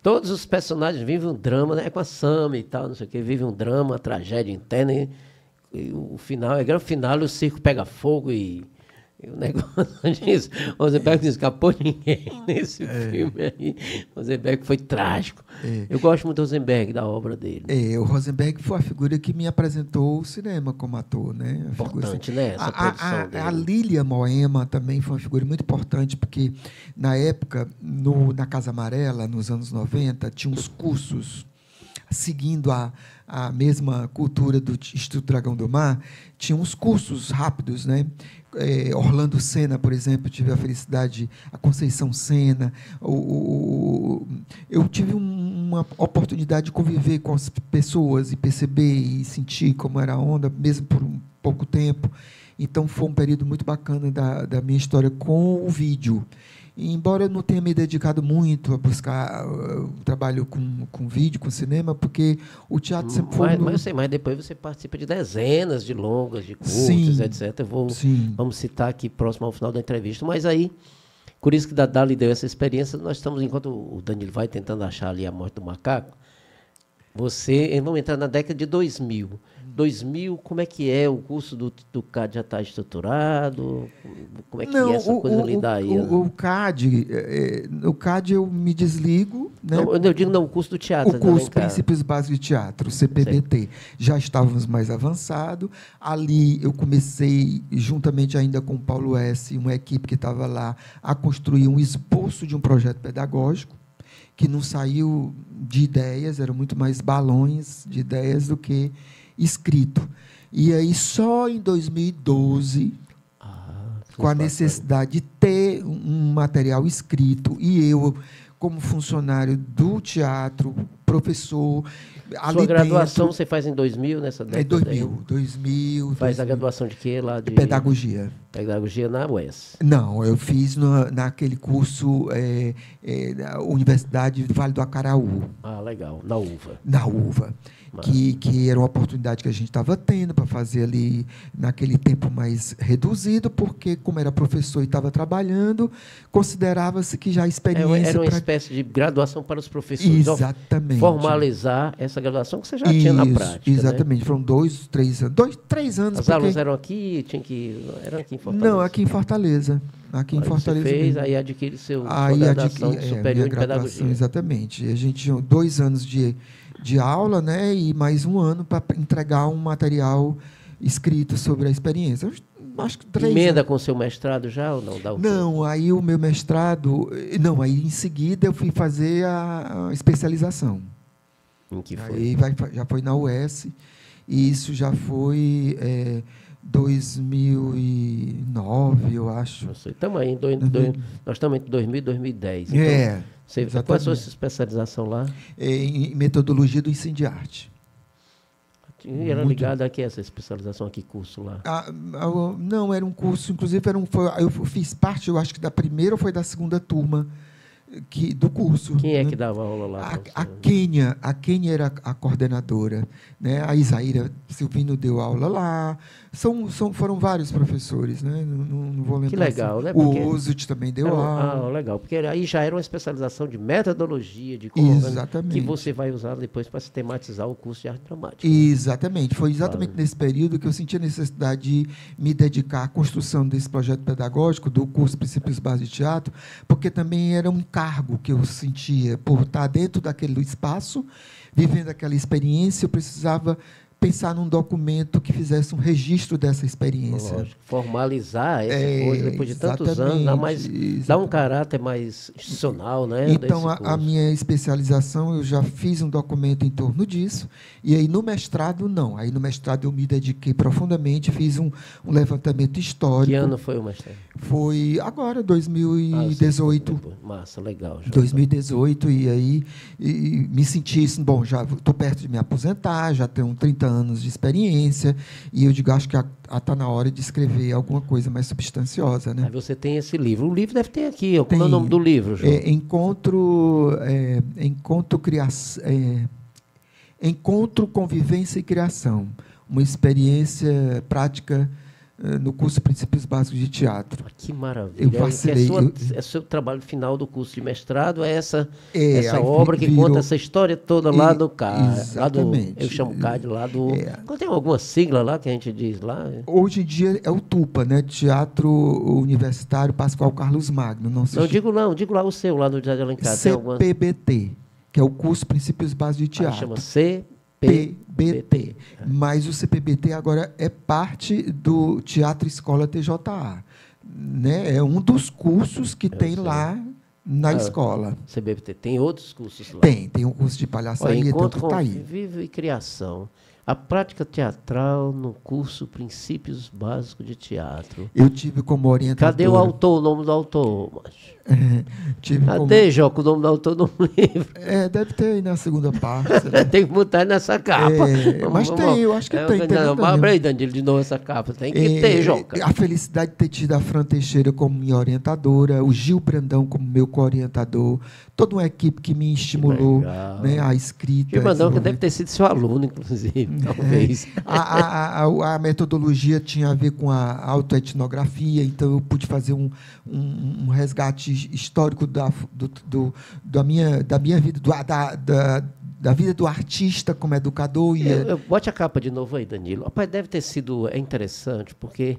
Todos os personagens vivem um drama, né? Com a Sam e tal, não sei o quê, vivem um drama, uma tragédia interna, e o final, o final, o circo pega fogo e o negócio disso. O Rosenberg não escapou ninguém nesse filme aí. O Rosenberg foi trágico. Eu gosto muito do Rosenberg, da obra dele. O Rosenberg foi a figura que me apresentou o cinema como ator, né? Importante, né? Essa produção dele. A Lília Moema também foi uma figura muito importante, porque, na época, na Casa Amarela, nos anos 90, tinha uns cursos seguindo a mesma cultura do Instituto Dragão do Mar, tinha uns cursos rápidos, né? Orlando Senna, por exemplo, tive a felicidade, a Conceição Senna. Eu tive uma oportunidade de conviver com as pessoas e perceber e sentir como era a onda, mesmo por um pouco tempo. Então, foi um período muito bacana da minha história com o vídeo. E, embora eu não tenha me dedicado muito a buscar o trabalho com vídeo, com cinema, porque o teatro sempre foi... Mas eu sei, mas depois você participa de dezenas de longas, de cursos, sim, etc. Sim. Vamos citar aqui próximo ao final da entrevista. Mas aí, por isso que Dadá lhe deu essa experiência, nós estamos, enquanto o Danilo vai tentando achar ali a morte do macaco, vamos entrar na década de 2000. 2000, como é que é? O curso do CAD já está estruturado? Como é que é essa coisa ali daí? O CAD eu me desligo. Né? Não, eu digo, não, o curso do teatro. O curso Princípios Básicos de Teatro, CPBT. Sei. Já estávamos mais avançados. Ali eu comecei, juntamente ainda com o Paulo S., uma equipe que estava lá, a construir um esboço de um projeto pedagógico, que não saiu de ideias, eram muito mais balões de ideias do que escrito. E aí, só em 2012, com a necessidade de ter um material escrito, e eu, como funcionário do teatro, professor... Sua graduação você faz em 2000, nessa década? 2000. Faz a graduação de quê? Lá de Pedagogia. Pedagogia na UES. Não, eu fiz naquele curso Universidade do Vale do Acaraú. Ah, legal. Na UVA. Na UVA. Que era uma oportunidade que a gente estava tendo para fazer ali naquele tempo mais reduzido, porque, como era professor e estava trabalhando, considerava-se que já a experiência... Era uma espécie de graduação para os professores. Exatamente. Formalizar essa graduação que você já tinha na prática. Exatamente. Né? Foram 3 anos. As aulas eram aqui, eram aqui em Fortaleza? Não, aqui em Fortaleza. Aqui em Fortaleza. Você fez, aí adquire sua graduação superior em pedagogia. Exatamente. A gente tinha 2 anos de aula, né, e mais 1 ano para entregar um material escrito sobre a experiência. Acho que 3 Emenda anos. com o seu mestrado já ou não? Não, aí o meu mestrado... Não, aí em seguida eu fui fazer a especialização. Em que foi? Aí já foi na UES, e isso já foi 2009, eu acho. Não sei. Estamos aí nós estamos entre 2000 e 2010. Então, qual é a sua especialização lá? Em metodologia do ensino de arte. E era ligada a que essa especialização, a que curso lá? Não, era um curso, inclusive eu fiz parte, eu acho que da primeira ou foi da segunda turma do curso. Quem é que dava aula lá? A Kênia era a coordenadora, né? A Isaíra Silvino deu aula lá. Foram vários professores, né? Não vou lembrar. Que legal, né? Porque o Osut também deu aula. Legal, porque aí já era uma especialização de metodologia, de exatamente, que você vai usar depois para sistematizar o curso de arte dramática. Exatamente. Foi exatamente nesse período que eu senti a necessidade de me dedicar à construção desse projeto pedagógico, do curso Princípios Básicos de Teatro, porque também era um cargo que eu sentia por estar dentro daquele espaço, vivendo aquela experiência. Eu precisava pensar num documento que fizesse um registro dessa experiência. Lógico, formalizar essa coisa depois de tantos anos, dá um caráter mais institucional, né? Então, a minha especialização, eu já fiz um documento em torno disso, e aí no mestrado, não. Aí no mestrado eu me dediquei profundamente, fiz um levantamento histórico. Que ano foi o mestrado? Foi agora, 2018. Massa, legal. 2018, e aí me senti assim, bom, já estou perto de me aposentar, já tenho 30 anos de experiência, e eu digo, acho que está na hora de escrever alguma coisa mais substanciosa, né? Aí você tem esse livro. O livro deve ter aqui. Qual é o nome do livro, João? Encontro, Convivência e Criação. Uma experiência prática no curso Princípios Básicos de Teatro. Que maravilha. Eu vacilei. É seu trabalho final do curso de mestrado, essa obra que conta essa história toda lá do CAD. Exatamente. Eu chamo CAD lá do... Tem alguma sigla lá que a gente diz lá? Hoje em dia é o TUPA, né? Teatro Universitário Pascoal Carlos Magno. Digo lá o seu, lá no José de Alencar. CPBT, que é o curso Princípios Básicos de Teatro. Chama CPBT. Mas o CPBT agora é parte do Teatro Escola TJA. Né? É um dos cursos que tem lá na escola. CBPT. Tem outros cursos lá? Tem um curso de palhaçaria, tem o Pitaí. Convívio e Criação. A prática teatral no curso Princípios Básicos de Teatro. Eu tive como orientador... Cadê o autor, o nome do autor, macho? Cadê, como... Joca, o nome do autor do livro? Deve ter aí na segunda parte. Tem que botar nessa capa. Mas tem, eu acho que tem. Abre aí, Danilo, de novo essa capa. Tem que ter, Joca. A felicidade de ter tido a Fran Teixeira como minha orientadora, o Gil Brandão como meu co-orientador, toda uma equipe que me estimulou, né, a escrita. Gil Brandão, que deve ter sido seu aluno, inclusive, talvez. A metodologia tinha a ver com a autoetnografia, então eu pude fazer um resgate histórico da minha vida, da vida do artista como educador. Bote a capa de novo aí, Danilo. Rapaz, deve ter sido interessante, porque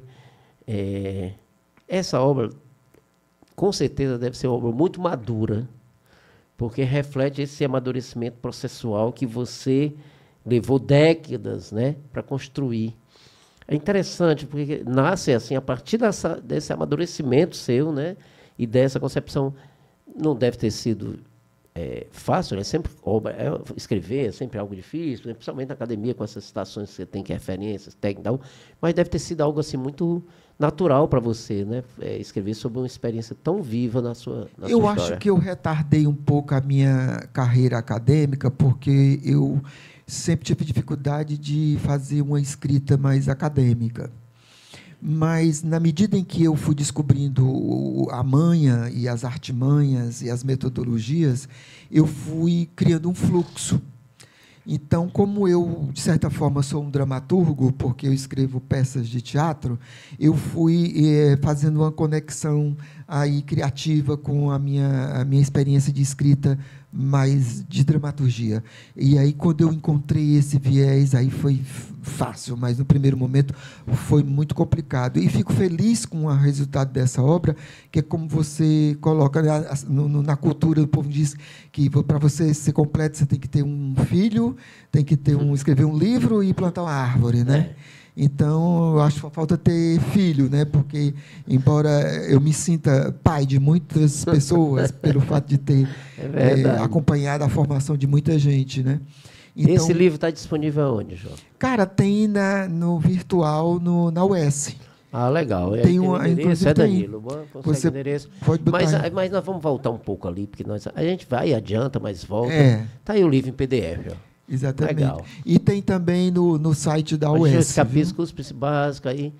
essa obra, com certeza, deve ser uma obra muito madura, porque reflete esse amadurecimento processual que você levou décadas, né, para construir. É interessante, porque nasce assim, a partir desse amadurecimento seu, né, e dessa concepção. Não deve ter sido fácil, né? Sempre escrever é sempre algo difícil, né? Principalmente na academia, com essas citações que você tem, que referências, técnicas, mas deve ter sido algo assim muito natural para você, né? Escrever sobre uma experiência tão viva na sua história. Eu acho que eu retardei um pouco a minha carreira acadêmica, porque eu sempre tive dificuldade de fazer uma escrita mais acadêmica. Mas, na medida em que eu fui descobrindo a manha e as artimanhas e as metodologias, eu fui criando um fluxo. Então, como eu, de certa forma, sou um dramaturgo, porque eu escrevo peças de teatro, eu fui fazendo uma conexão aí criativa com a minha experiência de escrita mais de dramaturgia. E aí, quando eu encontrei esse viés, aí foi fácil, mas no primeiro momento foi muito complicado. E fico feliz com o resultado dessa obra, que é como você coloca na cultura, o povo diz que para você ser completo, você tem que ter um filho, tem que ter escrever um livro e plantar uma árvore, né? Então, eu acho que falta ter filho, né? Porque, embora eu me sinta pai de muitas pessoas, pelo fato de ter acompanhado a formação de muita gente, né? Então, esse livro está disponível onde, João? Cara, tem no virtual, na UES. Ah, legal. Tem endereço, Danilo. Você endereço. Pode botar mas nós vamos voltar um pouco ali, porque a gente vai e adianta, mas volta. Está aí o livro em PDF, ó. Exatamente. Legal. E tem também no site da UES. Os capítulos básicos aí.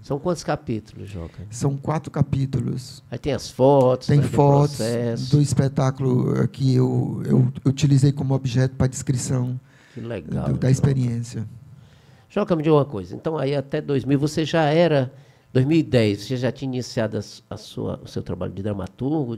São quantos capítulos, Joca? São 4 capítulos. Aí tem as fotos. Tem fotos do espetáculo que eu utilizei como objeto para descrição. Que legal, da experiência. Joca, me diga uma coisa. Então, aí até 2000, você já era... 2010, você já tinha iniciado o seu trabalho de dramaturgo,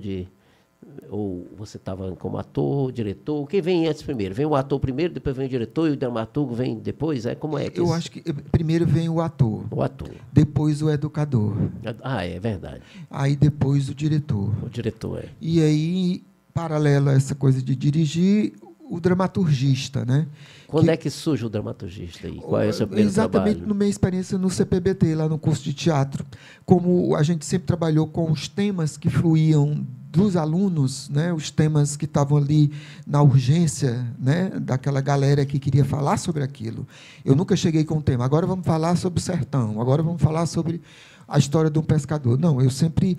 ou você estava como ator, diretor? Quem vem antes primeiro? Vem o ator primeiro, depois vem o diretor e o dramaturgo vem depois? Como é que eu acho que primeiro vem o ator. O ator. Depois o educador. Ah, é verdade. Aí depois o diretor. O diretor, E aí, paralelo a essa coisa de dirigir, o dramaturgista, né? Quando é que surge o dramaturgista aí? Qual é o seu primeiro Exatamente trabalho? Na minha experiência no CPBT, lá no curso de teatro. Como a gente sempre trabalhou com os temas que fluíam dos alunos, né, os temas que estavam ali na urgência, né, daquela galera que queria falar sobre aquilo. Eu nunca cheguei com um tema, agora vamos falar sobre o sertão, agora vamos falar sobre a história de um pescador. Não, eu sempre,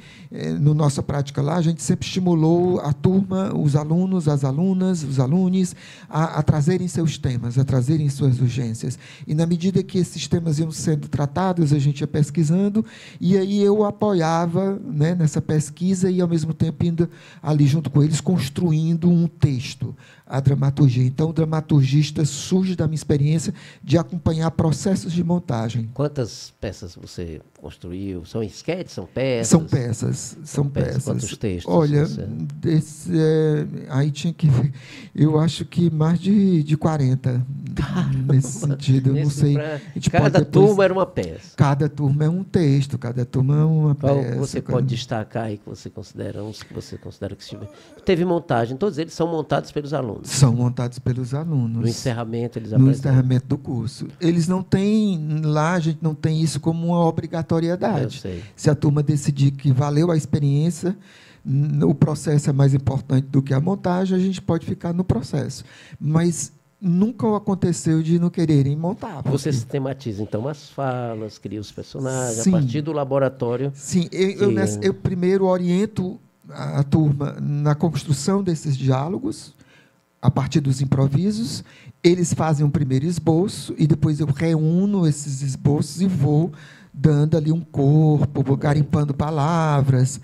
na nossa prática lá, a gente sempre estimulou a turma, os alunos, as alunas, os alunos, a trazerem seus temas, a trazerem suas urgências. E, na medida que esses temas iam sendo tratados, a gente ia pesquisando, e aí eu apoiava, né, nessa pesquisa e, ao mesmo tempo, indo ali junto com eles, construindo um texto, a dramaturgia. Então, o dramaturgista surge da minha experiência de acompanhar processos de montagem. Quantas peças você construiu? São esquetes? São peças? São peças. Quantos textos? Olha, aí tinha que ver. Eu acho que mais de 40. Caramba, nesse sentido, eu não sei. Cada turma era uma peça. Cada turma é um texto, cada turma é uma peça. Qual você pode destacar aí que você considera uns que você considera que teve montagem? Todos eles são montados pelos alunos. São montados pelos alunos. No encerramento eles apresentam. No encerramento do curso. Eles não têm, lá a gente não tem isso como uma obrigatoriedade. cidade. Se a turma decidir que valeu a experiência, o processo é mais importante do que a montagem, a gente pode ficar no processo. Mas nunca aconteceu de não quererem montar. Você sistematiza, então, as falas, cria os personagens, sim, a partir do laboratório. Sim, eu primeiro oriento a turma na construção desses diálogos, a partir dos improvisos. Eles fazem um primeiro esboço e depois eu reúno esses esboços e vou dando ali um corpo, vou garimpando palavras,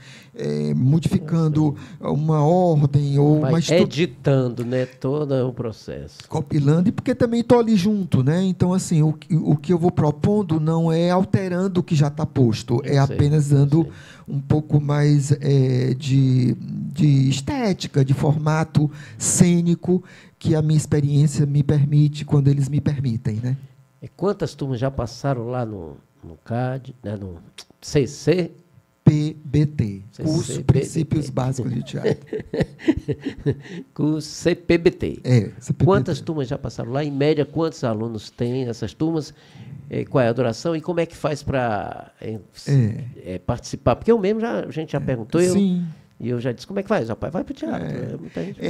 modificando uma ordem ou uma editando, né, todo o processo. Compilando, e porque também estou ali junto, né? Então, assim, o que eu vou propondo não é alterando o que já está posto, apenas dando um pouco mais de estética, de formato cênico que a minha experiência me permite quando eles me permitem, né? E quantas turmas já passaram lá no CAD, né, no CC? PBT, Curso Princípios Básicos de Teatro. Curso CPBT. CPBT. Quantas turmas já passaram lá? Em média, quantos alunos têm essas turmas? Qual é a duração? E como é que faz para participar? Porque eu mesmo, a gente já perguntou, e eu já disse, como é que faz? Rapaz, vai para o teatro. Muita gente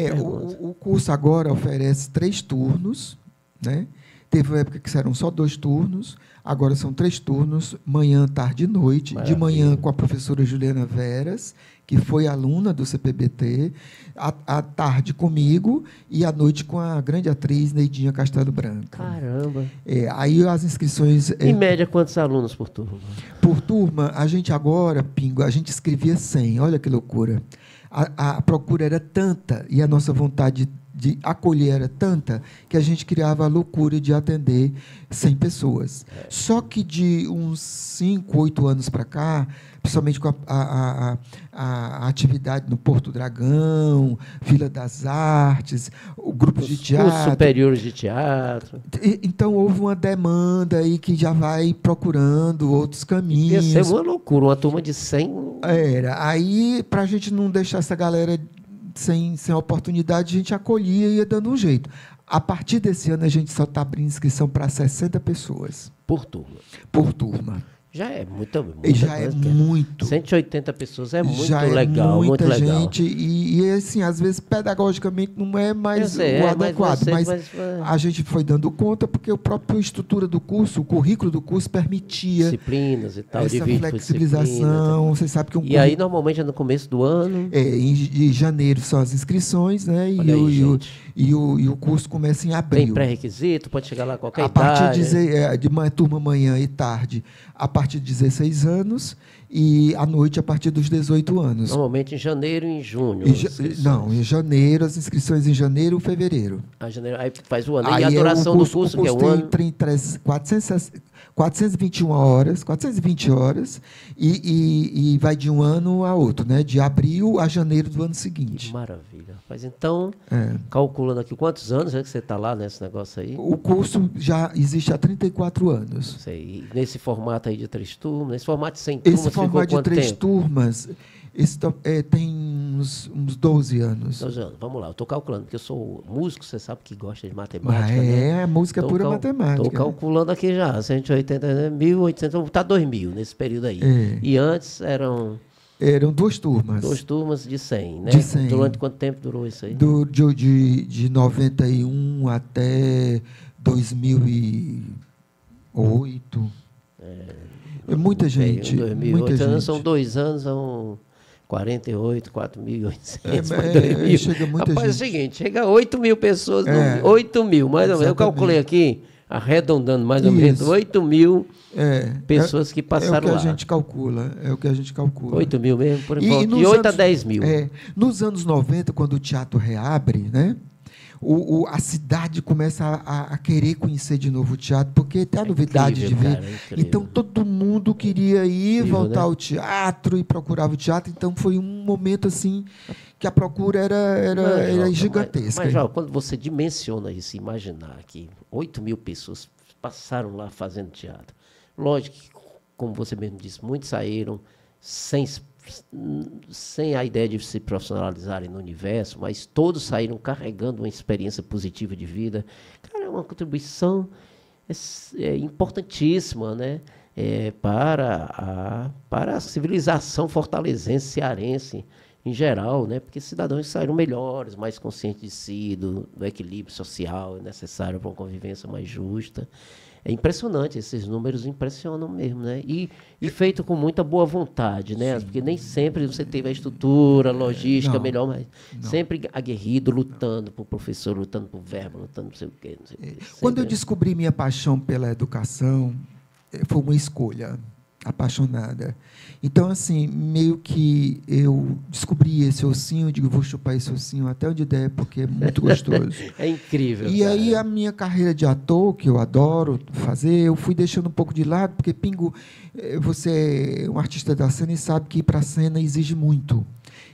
o curso agora oferece 3 turnos, né? Teve uma época que eram só 2 turnos, agora são 3 turnos, manhã, tarde e noite. Maravilha. De manhã com a professora Juliana Veras, que foi aluna do CPBT, à tarde comigo e à noite com a grande atriz Neidinha Castelo Branco. Caramba! Aí as inscrições... Em média, quantos alunos por turma? Por turma, a gente agora, Pingo, a gente escrevia 100, olha que loucura. A procura era tanta e a nossa vontade de acolher era tanta que a gente criava a loucura de atender 100 pessoas. Só que de uns 5, 8 anos para cá, principalmente com a atividade no Porto Dragão, Vila das Artes, o grupo de teatro... Cursos superiores de teatro. Então, houve uma demanda aí que já vai procurando outros caminhos. Ia ser uma loucura, uma turma de 100... Aí, para a gente não deixar essa galera sem oportunidade, a gente acolhia e ia dando um jeito. A partir desse ano, a gente só está abrindo inscrição para 60 pessoas. Por turma? Por turma. Já é muita já é muito. 180 pessoas é muito já legal. Muita muito legal. gente. E, assim, às vezes, pedagogicamente, não é mais o adequado. Mas a gente foi dando conta, porque a própria estrutura do curso, o currículo do curso, permitia... Disciplinas e tal. Essa flexibilização. Você sabe que aí, normalmente, é no começo do ano? Em janeiro são as inscrições, né? E o curso começa em abril. Tem pré-requisito? Pode chegar lá a qualquer idade? A partir de uma turma manhã e tarde, a partir de 16 anos, e à noite a partir dos 18 anos. Normalmente em janeiro e em junho. Em janeiro, as inscrições em janeiro e fevereiro. Janeiro, aí faz o ano. E a duração do curso, que é o ano? Tem 421 horas, 420 horas, e vai de um ano a outro, né? De abril a janeiro do ano seguinte. Que maravilha. Mas então, calculando aqui, quantos anos é que você está lá nesse negócio aí? O curso já existe há 34 anos. Sei. E nesse formato aí de 3 turmas, nesse formato de 100 turmas, esse formato de 3 turmas tem uns 12 anos. 12 anos. Vamos lá, eu estou calculando, porque eu sou músico, você sabe que gosta de matemática, né? Música é pura matemática. Estou calculando aqui já, 180, 1.800, está 2.000 nesse período aí. E antes eram 2 turmas. 2 turmas de 100, né? De 100. Durante quanto tempo durou isso aí? De 91 até 2008. Muita gente. 2008, muita gente. São 2 anos, são 48, 4.800. Chega muita Rapaz, gente. É o seguinte, chega a 8.000 pessoas, 8.000, mais ou menos. Eu calculei aqui, arredondando mais ou menos, 8.000 pessoas que passaram lá. É o que a gente calcula. 8.000 mesmo, por enquanto. De 8 a 10.000. Nos anos 90, quando o teatro reabre, né? A cidade começa a querer conhecer de novo o teatro, porque tem a novidade de ver. Então, todo mundo queria voltar ao teatro e procurava o teatro. Então, foi um momento assim que a procura era gigantesca. Mas, João, quando você dimensiona isso, imaginar que 8.000 pessoas passaram lá fazendo teatro. Lógico que, como você mesmo disse, muitos saíram sem a ideia de se profissionalizarem no universo, mas todos saíram carregando uma experiência positiva de vida. Cara, é uma contribuição importantíssima, né? para a civilização fortalezense, cearense, em geral, né? Porque cidadãos saíram melhores, mais conscientes de si, do equilíbrio social necessário para uma convivência mais justa. É impressionante, esses números impressionam mesmo, né? E feito com muita boa vontade, né? Sim. Porque nem sempre você teve a estrutura, a logística melhor, mas sempre aguerrido, lutando por professor, lutando por verbo, lutando por sei o quê. Não sei o quê. Quando eu descobri minha paixão pela educação, foi uma escolha apaixonada. Então, assim, meio que eu descobri esse ossinho, digo, vou chupar esse ossinho até onde der, porque é muito gostoso. É incrível. E aí a minha carreira de ator, que eu adoro fazer, eu fui deixando um pouco de lado, porque, Pingo, você é um artista da cena e sabe que ir para a cena exige muito.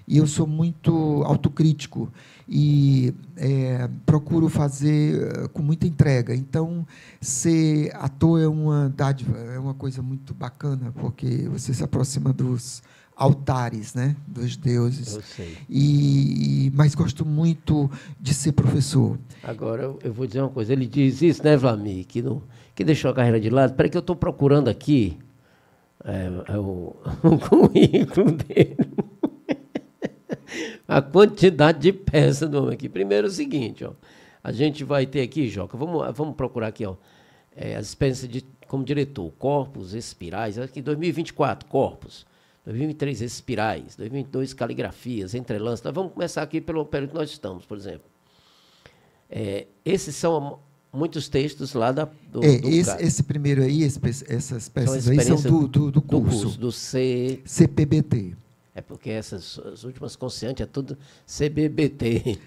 E eu sou muito autocrítico e procuro fazer com muita entrega. Então, ser ator é uma dádiva, é uma coisa muito bacana, porque você se aproxima dos altares, né, dos deuses. Eu sei. Mas gosto muito de ser professor. Agora, eu vou dizer uma coisa. Ele diz isso, né, Vlamir, que deixou a carreira de lado. Espera que eu estou procurando aqui o currículo dele. A quantidade de peças do homem aqui. Primeiro é o seguinte, ó, a gente vai ter aqui, Joca, vamos procurar aqui, ó, as experiências como diretor, Corpos, Espirais, aqui 2024, Corpos, 2023, Espirais, 2022, Caligrafias, Entrelances. Nós vamos começar aqui pelo período que nós estamos, por exemplo. Esses são muitos textos lá do esse primeiro aí, essas peças aí são do curso. Do CPBT. É porque as últimas conscientes é tudo CBBT.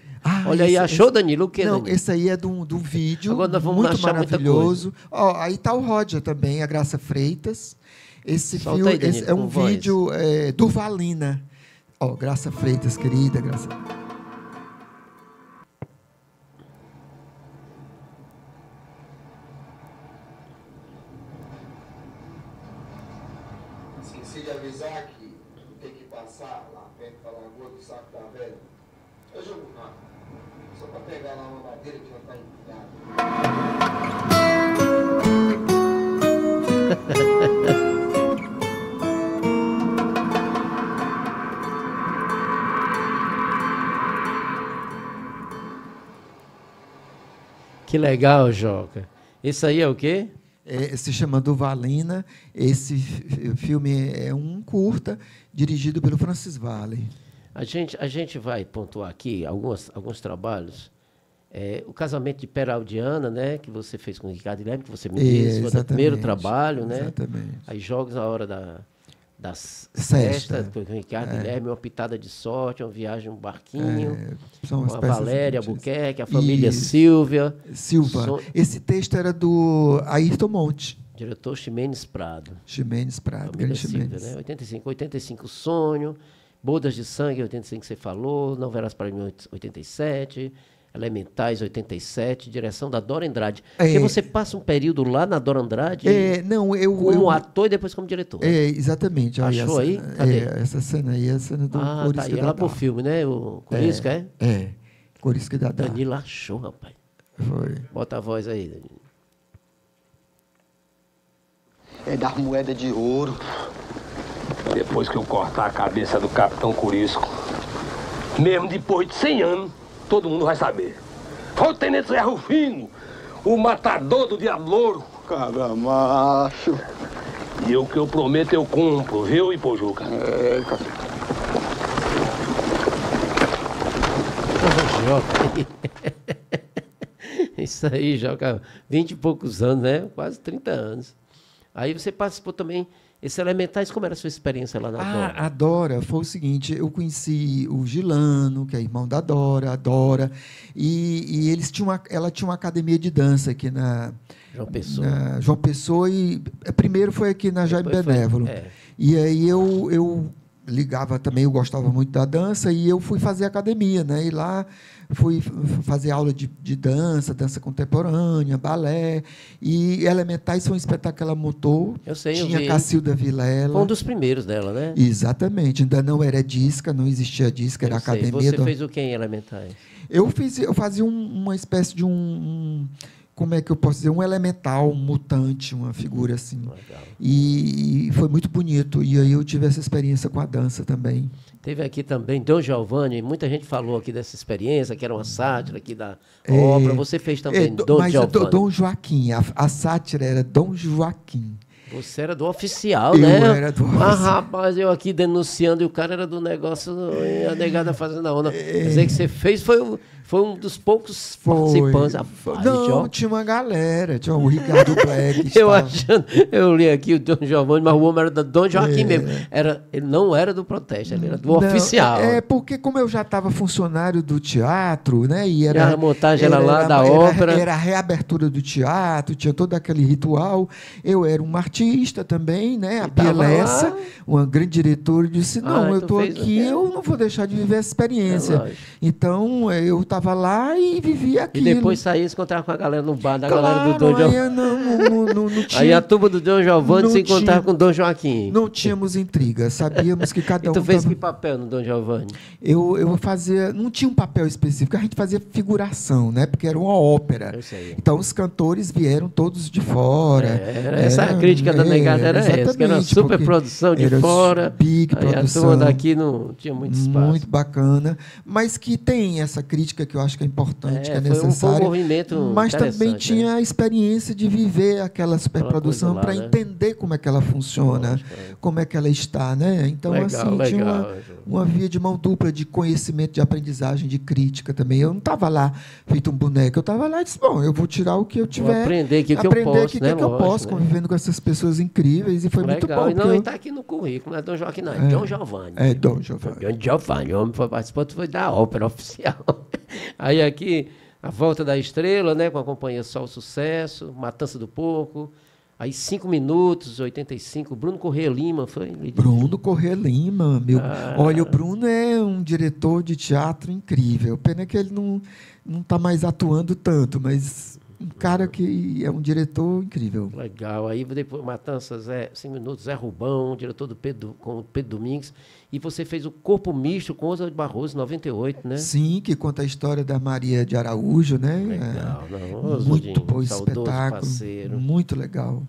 Olha aí, achou, Danilo? O que, não, Danilo? esse aí é de um vídeo agora nós vamos muito maravilhoso. Aí está o Roger também, a Graça Freitas. Esse filme aí, Danilo, é um vídeo do Valina. Graça Freitas, querida, Graça. Esqueci de avisar que tem que passar lá perto da Lagoa do Saco da Velha. Eu jogo rápido. Só para pegar lá uma madeira que já está empilhada. Que legal, Joca. Esse aí é o quê? Se chama Duvalina. Esse filme é um curta dirigido pelo Francis Vale. A gente vai pontuar aqui alguns trabalhos. O Casamento de Peraldiana, né, que você fez com o Ricardo Guilherme, que você me disse, foi o primeiro trabalho, né? Exatamente. Aí Jogos à Hora da Sexta, com o Ricardo Guilherme, Uma Pitada de Sorte, Uma Viagem, um barquinho, com a Valéria Albuquerque, a família Silva. Esse texto era do Ayrton Monte. Diretor Ximenes Prado. Ximenes Prado, família Silva, né? 85 Sonho, Bodas de Sangue, 85 que você falou, Não Verás para mim, 87... Elementais, 87, direção da Dora Andrade. Porque você passa um período lá na Dora Andrade como ator e depois como diretor. Né? Exatamente. Achou aí? Cadê? Essa cena aí é a cena do Corisca tá aí. Ela pro filme, né? O Corisca, Corisca da Dada. Danilo achou, rapaz. Foi. Bota a voz aí, Danilo. É das moedas de ouro. Depois que eu cortar a cabeça do Capitão Corisco, mesmo depois de 100 anos, todo mundo vai saber. Foi o Tenente Zé Rufino, o matador do Diabo Louro. Cabra macho. E o que eu prometo eu cumpro, viu, Ipojuca? Isso aí, Joca, 20 e poucos anos, né? Quase 30 anos. Aí você participou também. Esses Elementais, como era a sua experiência lá na Dora? A Dora foi o seguinte, eu conheci o Gilano, que é irmão da Dora, a Dora, e ela tinha uma academia de dança aqui na João Pessoa, e primeiro foi aqui na Jaime Benévolo. E aí eu ligava também, eu gostava muito da dança, e eu fui fazer academia, né? E lá fui fazer aula de dança contemporânea, balé, e Elementais foi um espetáculo que ela montou. Eu sei, tinha Cacilda Vilela. Foi um dos primeiros dela, né? Exatamente, ainda não era disca, não existia disca, era academia. Você fez o que em Elementais? Eu fazia uma espécie de como é que eu posso dizer, um elemental, um mutante, uma figura assim. Legal. E foi muito bonito. E aí eu tive essa experiência com a dança também. Teve aqui também Dom Giovanni, muita gente falou aqui dessa experiência, que era uma sátira aqui da obra. Você fez também Dom Giovanni. Dom Joaquim, a sátira era Dom Joaquim. Você era do oficial, Eu né? era do Mas, oficial. rapaz, eu aqui denunciando e o cara era do negócio e a negada fazendo a onda. Quer dizer que você fez foi um dos poucos participantes. Rapaz, Não, tinha uma galera. Tinha o Ricardo Black. Eu li aqui o Dom Giovanni, mas o homem era do Dom Joaquim mesmo. Ele não era do protesto, ele era do oficial. Porque como eu já estava funcionário do teatro, né? E a montagem era lá da ópera. Era a reabertura do teatro, tinha todo aquele ritual. Eu era um artista também, né? A Pia Lessa, uma grande diretora, disse, não, eu estou aqui, eu não vou deixar de viver essa experiência. Então, eu estava lá e vivia aquilo. E depois saía e se encontrava com a galera no bar da galera do Dom Giovanni. Não tinha, aí a turma do Dom Giovanni se encontrava com o Dom Joaquim. Não tínhamos intriga, sabíamos que cada um... E tu fez que papel no Dom Giovanni? Eu fazia... Não tinha um papel específico, a gente fazia figuração, né? Porque era uma ópera. Eu sei. Então, os cantores vieram todos de fora. Essa crítica da negada era essa, que era uma super produção de fora. Big produção. A turma daqui não tinha muito espaço. Muito bacana. Mas que tem essa crítica que eu acho que é importante, que é necessária. Foi um movimento mas também tinha a experiência de viver aquela superprodução para entender como é que ela funciona, lógico, como é que ela está, né? Então, tinha uma via de mão dupla de conhecimento, de aprendizagem, de crítica também. Eu não estava lá feito um boneco, eu estava lá e disse, bom, eu vou tirar o que eu tiver. Vou aprender aqui o que eu posso, né? Eu posso, convivendo com essas pessoas incríveis, e foi muito bom. E não está aqui no currículo, não é Dom Joaquim, não, é Dom Giovanni. É Dom Giovanni. Dom Giovanni, o homem foi participante, foi da ópera oficial. Aí aqui, A Volta da Estrela, né, com a companhia Só o Sucesso, Matança do Porco, aí 5 minutos, 85, Bruno Corrêa Lima, foi? Bruno Corrêa Lima, olha, o Bruno é um diretor de teatro incrível, pena que ele não está mais atuando tanto, mas um cara que é um diretor incrível. Legal, aí depois Matança, 5 minutos, Zé Rubão, diretor com o Pedro Domingues, e você fez o Corpo Misto com Oswald Barroso, 98, né? Sim, que conta a história da Maria de Araújo, né? Legal, muito bom espetáculo, parceiro. Muito legal.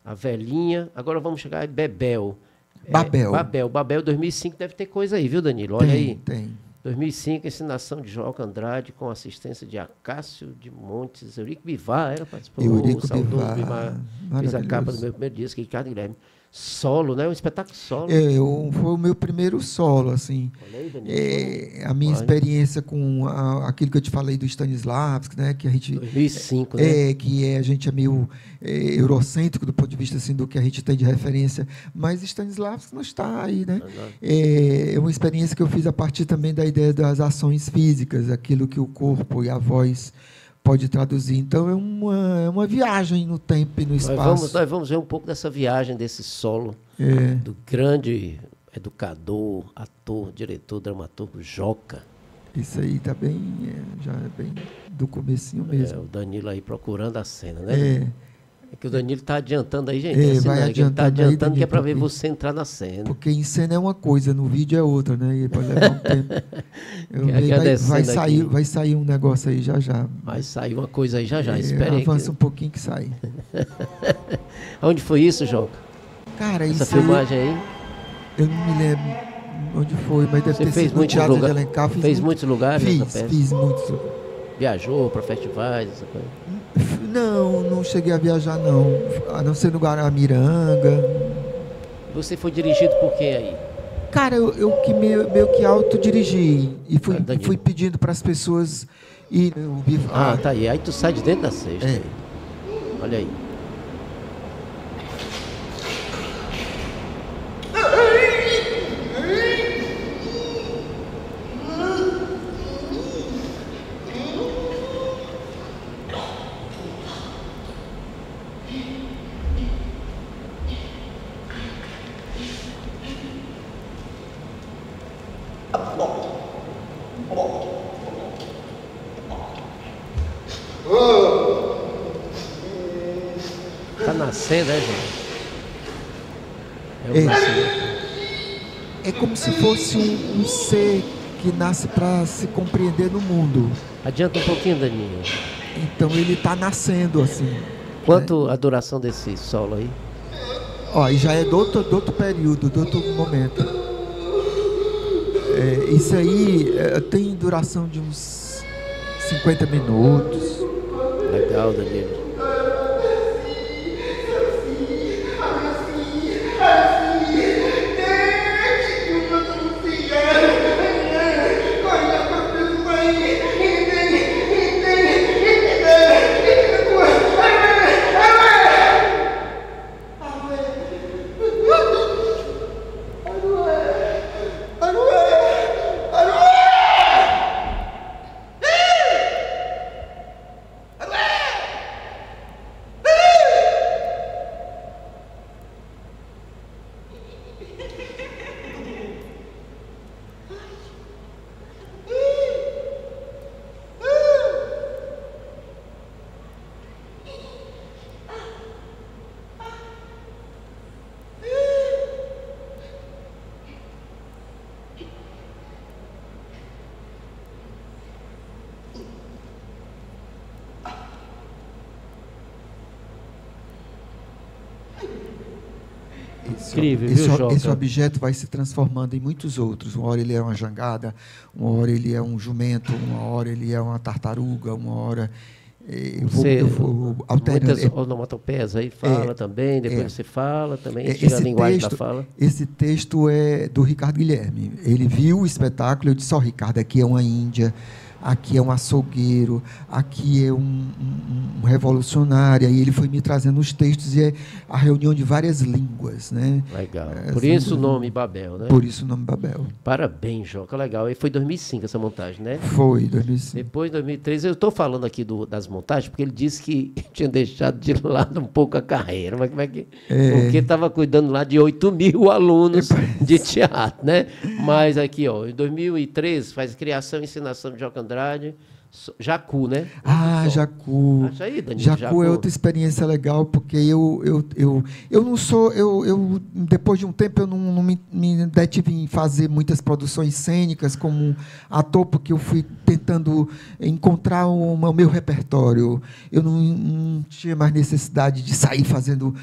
A Velhinha, agora vamos chegar em Bebel. Babel 2005 deve ter coisa aí, viu, Danilo? Olha aí. Tem. 2005, ensinação de Joca Andrade, com assistência de Acácio de Montes, Eurico Bivar, participou. Eurico Bivar fez a capa do meu primeiro disco, Ricardo Guilherme. Solo, né? Um espetáculo solo. Foi o meu primeiro solo, assim. A minha experiência com aquilo que eu te falei do Stanislavski, né? Que a gente 2005, né? Que a gente é meio eurocêntrico do ponto de vista assim do que a gente tem de referência, mas Stanislavski não está aí, né? É uma experiência que eu fiz a partir também da ideia das ações físicas, aquilo que o corpo e a voz pode traduzir. Então, é uma viagem no tempo e no espaço. Nós vamos ver um pouco dessa viagem, desse solo do grande educador, ator, diretor, dramaturgo Joca. Isso aí está bem, já é bem do comecinho mesmo. O Danilo aí procurando a cena, né? É que o Danilo está adiantando aí, gente. Ele está adiantando que é para ver você entrar na cena. Porque em cena é uma coisa, no vídeo é outra, né? E pode levar um tempo. Vai sair um negócio aí já. Vai sair uma coisa aí já. Espere aí. Avança um pouquinho que sai. Onde foi isso, Joca? Cara, essa filmagem aí? Eu não me lembro onde foi, mas deve ter sido no Teatro de Alencar. Fez muitos lugares? Fiz muitos. Viajou para festivais, essa coisa? Não cheguei a viajar, não. A não ser no Guaramiranga. Você foi dirigido por quem aí? Cara, eu que meio que autodirigi. E fui pedindo para as pessoas ir. Tá aí. Aí tu sai de dentro da cesta. Olha aí. Tá nascendo, gente? É como se fosse um ser que nasce para se compreender no mundo. Adianta um pouquinho, Daninho. Então ele está nascendo assim. Quanto a duração desse solo aí? Ó, e já é do outro período, do outro momento. Isso aí tem duração de uns 50 minutos. Legal, Danilo. Incrível, esse objeto vai se transformando em muitos outros. Uma hora ele é uma jangada, uma hora ele é um jumento, uma hora ele é uma tartaruga, uma hora... Eu vou alterando. Muitas onomatopeias aí fala também, depois você fala também, tira a linguagem da fala. Esse texto é do Ricardo Guilherme. Ele viu o espetáculo, eu disse, Ricardo, aqui é uma Índia, aqui é um açougueiro, aqui é um revolucionário. E ele foi me trazendo os textos e é a reunião de várias línguas, né? Legal. Por isso o nome Babel, né? Por isso o nome Babel. Parabéns, Joca, legal. E foi 2005 essa montagem, né? Foi, 2005. Depois, 2013, eu estou falando aqui das montagens, porque ele disse que tinha deixado de lado um pouco a carreira. Mas como é que... Porque estava cuidando lá de 8.000 alunos de teatro, né? Mas aqui, ó, em 2013, faz criação e ensinação de Joca Andrade, Jacu, né? Jacu. Acha aí, Danilo, Jacu é outra experiência legal, porque eu não sou... depois de um tempo, eu não me detive em fazer muitas produções cênicas como ator, porque eu fui tentando encontrar o meu repertório. Eu não tinha mais necessidade de sair fazendo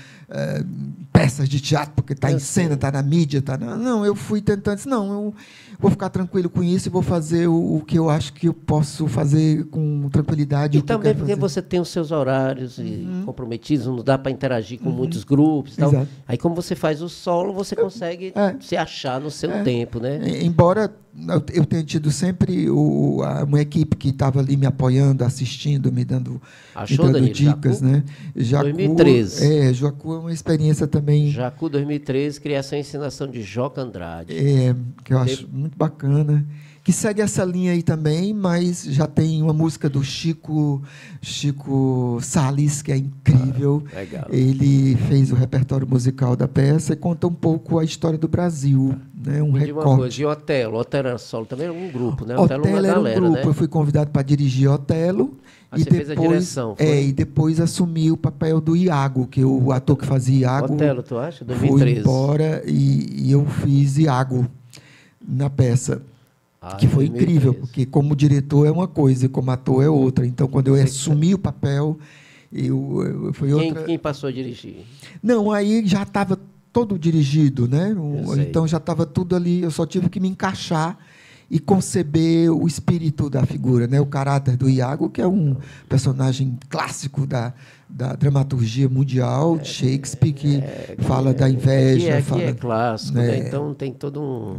peças de teatro, porque está em cena, está na mídia. Não, eu fui tentando... eu vou ficar tranquilo com isso e vou fazer o que eu acho que eu posso fazer com tranquilidade. E também porque você tem os seus horários comprometidos, não dá para interagir com muitos grupos. Tal. Aí, como você faz o solo, você consegue se achar no seu tempo, né? Embora eu tenha tido sempre uma equipe que estava ali me apoiando, assistindo, me dando Danilo, dicas, Jacu? né? 2013. Jacu é uma experiência também... Jacu 2013, criação e ensinação de Joca Andrade. Que eu acho muito bacana. Que segue essa linha aí também, mas já tem uma música do Chico Salles, que é incrível. Legal. Ele fez o repertório musical da peça e conta um pouco a história do Brasil. Né? Um recorte. Uma coisa, e Otelo? Otelo era solo também, era um grupo, né? Otelo era uma galera, um grupo. Né? Eu fui convidado para dirigir Otelo. Você fez a direção, foi? E depois assumi o papel do Iago, que o ator que fazia Iago... Otelo, tu acha? 2013. Foi embora e eu fiz Iago na peça. Que foi incrível, porque como diretor é uma coisa e como ator é outra. Então, quando eu assumi o papel, foi outra... Quem passou a dirigir? Não, aí já estava todo dirigido, né? Então, já estava tudo ali, eu só tive que me encaixar e conceber o espírito da figura, né? O caráter do Iago, que é um personagem clássico da dramaturgia mundial, de Shakespeare, que fala da inveja. Aqui é clássico, né? Então tem todo um...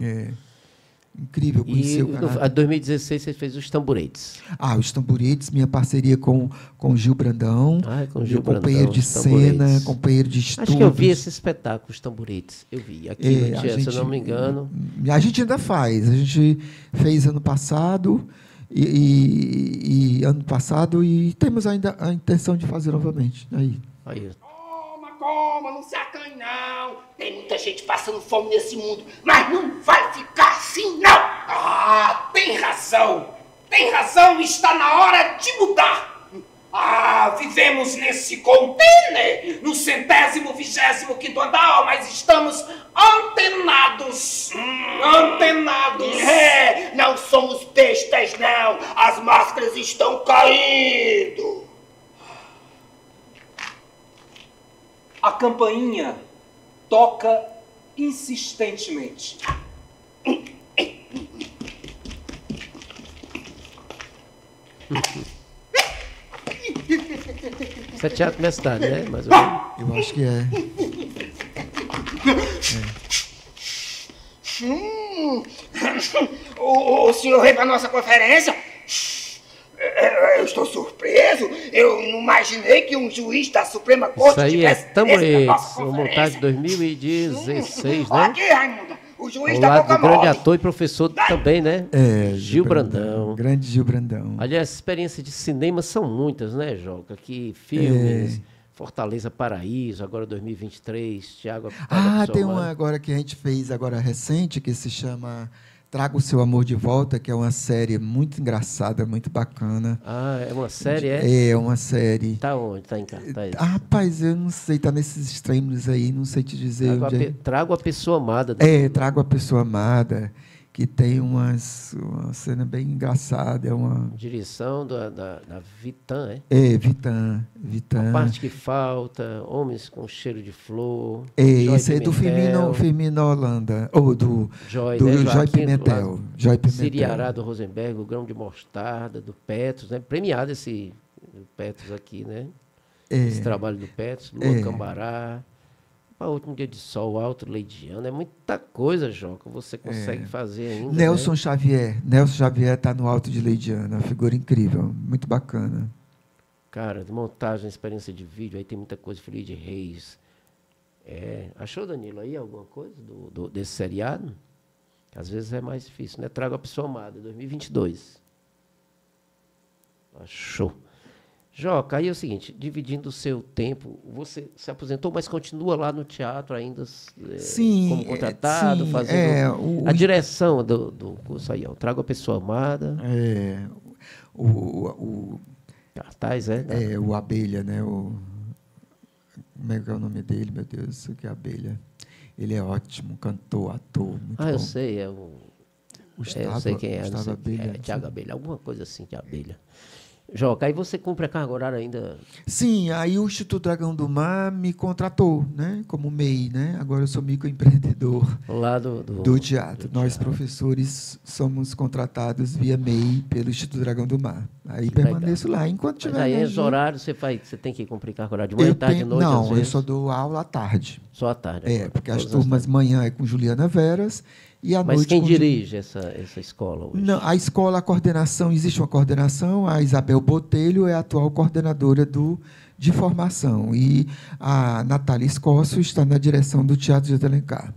Incrível conhecer o caráter. Em 2016 você fez os Tamboretes. Os Tamboretes, minha parceria com o Gil Brandão, com Gil Brandão, companheiro de cena, companheiro de estudos. Acho que eu vi esse espetáculo, os Tamboretes. Eu vi aqui no teatro, se eu não me engano. A gente ainda faz. A gente fez ano passado e temos ainda a intenção de fazer novamente. Aí. Calma, não se acanhe não. Tem muita gente passando fome nesse mundo, mas não vai ficar assim não. Tem razão. Tem razão, está na hora de mudar. Vivemos nesse contêiner, no 125º andar, mas estamos antenados. Antenados. não somos bestas, não. As máscaras estão caindo. A campainha toca insistentemente. Isso é teatro minha cidade, né? Mais ou menos. Eu acho que é. O senhor veio para nossa conferência? Eu estou surpreso. Eu não imaginei que um juiz da Suprema Corte Isso aí tivesse é Tamborets, uma uma montagem de 2016, né? Aqui, Raimundo, o juiz Ao da lado boca do grande mole. ator e professor também, né? Gil Brandão. Grande Gil Brandão. Aliás, as experiências de cinema são muitas, né, Joca? Aqui, filmes, Fortaleza Paraíso, agora 2023, Thiago... Tem uma agora que a gente fez agora recente, que se chama Traga o Seu Amor de Volta, que é uma série muito engraçada, muito bacana. É uma série, é? É uma série. Tá onde? Tá em cartaz? Rapaz, eu não sei, tá nesses streams aí, não sei te dizer onde é. Trago a Pessoa Amada. Trago a Pessoa Amada, que tem uma cena bem engraçada. É uma direção da Vitan, é? Vitan. A Parte que Falta, Homens com Cheiro de Flor. Esse é do Firmino Holanda, ou do Joy Pimentel. Siriará do Rosenberg, O Grão de Mostarda, do Petros, né? Premiado esse Petros aqui, né? Esse trabalho do Petros, Lua Cambará. Para Último Dia de Sol, Alto Leidiano, é muita coisa, Joca, você consegue fazer ainda. Nelson Xavier está no Alto de Leidiano, uma figura incrível, muito bacana. Cara, de montagem, experiência de vídeo, aí tem muita coisa, Filho de Reis. Achou, Danilo, aí alguma coisa desse seriado? Às vezes é mais difícil, né? Trago a Pessoa Amada, 2022. Achou. Joca, aí é o seguinte, dividindo o seu tempo, você se aposentou, mas continua lá no teatro ainda como contratado, fazendo a direção do curso aí, Trago a Pessoa Amada. O cartaz, o Abelha, né? Como é que é o nome dele, meu Deus, isso que é Abelha. Ele é ótimo, cantor, ator, muito bom. Eu sei, Gustavo, eu sei quem é, Gustavo Abelha. Thiago Abelha, alguma coisa assim de Abelha. Joca, aí você cumpre a carga horária ainda? Sim, aí o Instituto Dragão do Mar me contratou, né, como MEI, né? Agora eu sou microempreendedor lá do teatro. Nós, professores, somos contratados via MEI pelo Instituto Dragão do Mar. Aí que permaneço legal lá enquanto tiver. Mas aí os horários você tem que cumprir carga horária de manhã, tarde, noite? Não, eu só dou aula à tarde. Só à tarde. Porque as turmas manhã é com Juliana Veras. E à Mas noite quem dirige essa escola hoje? Não, a escola, a coordenação, existe uma coordenação, a Isabel Botelho é a atual coordenadora de formação, e a Natália Escócio está na direção do Teatro de Alencar.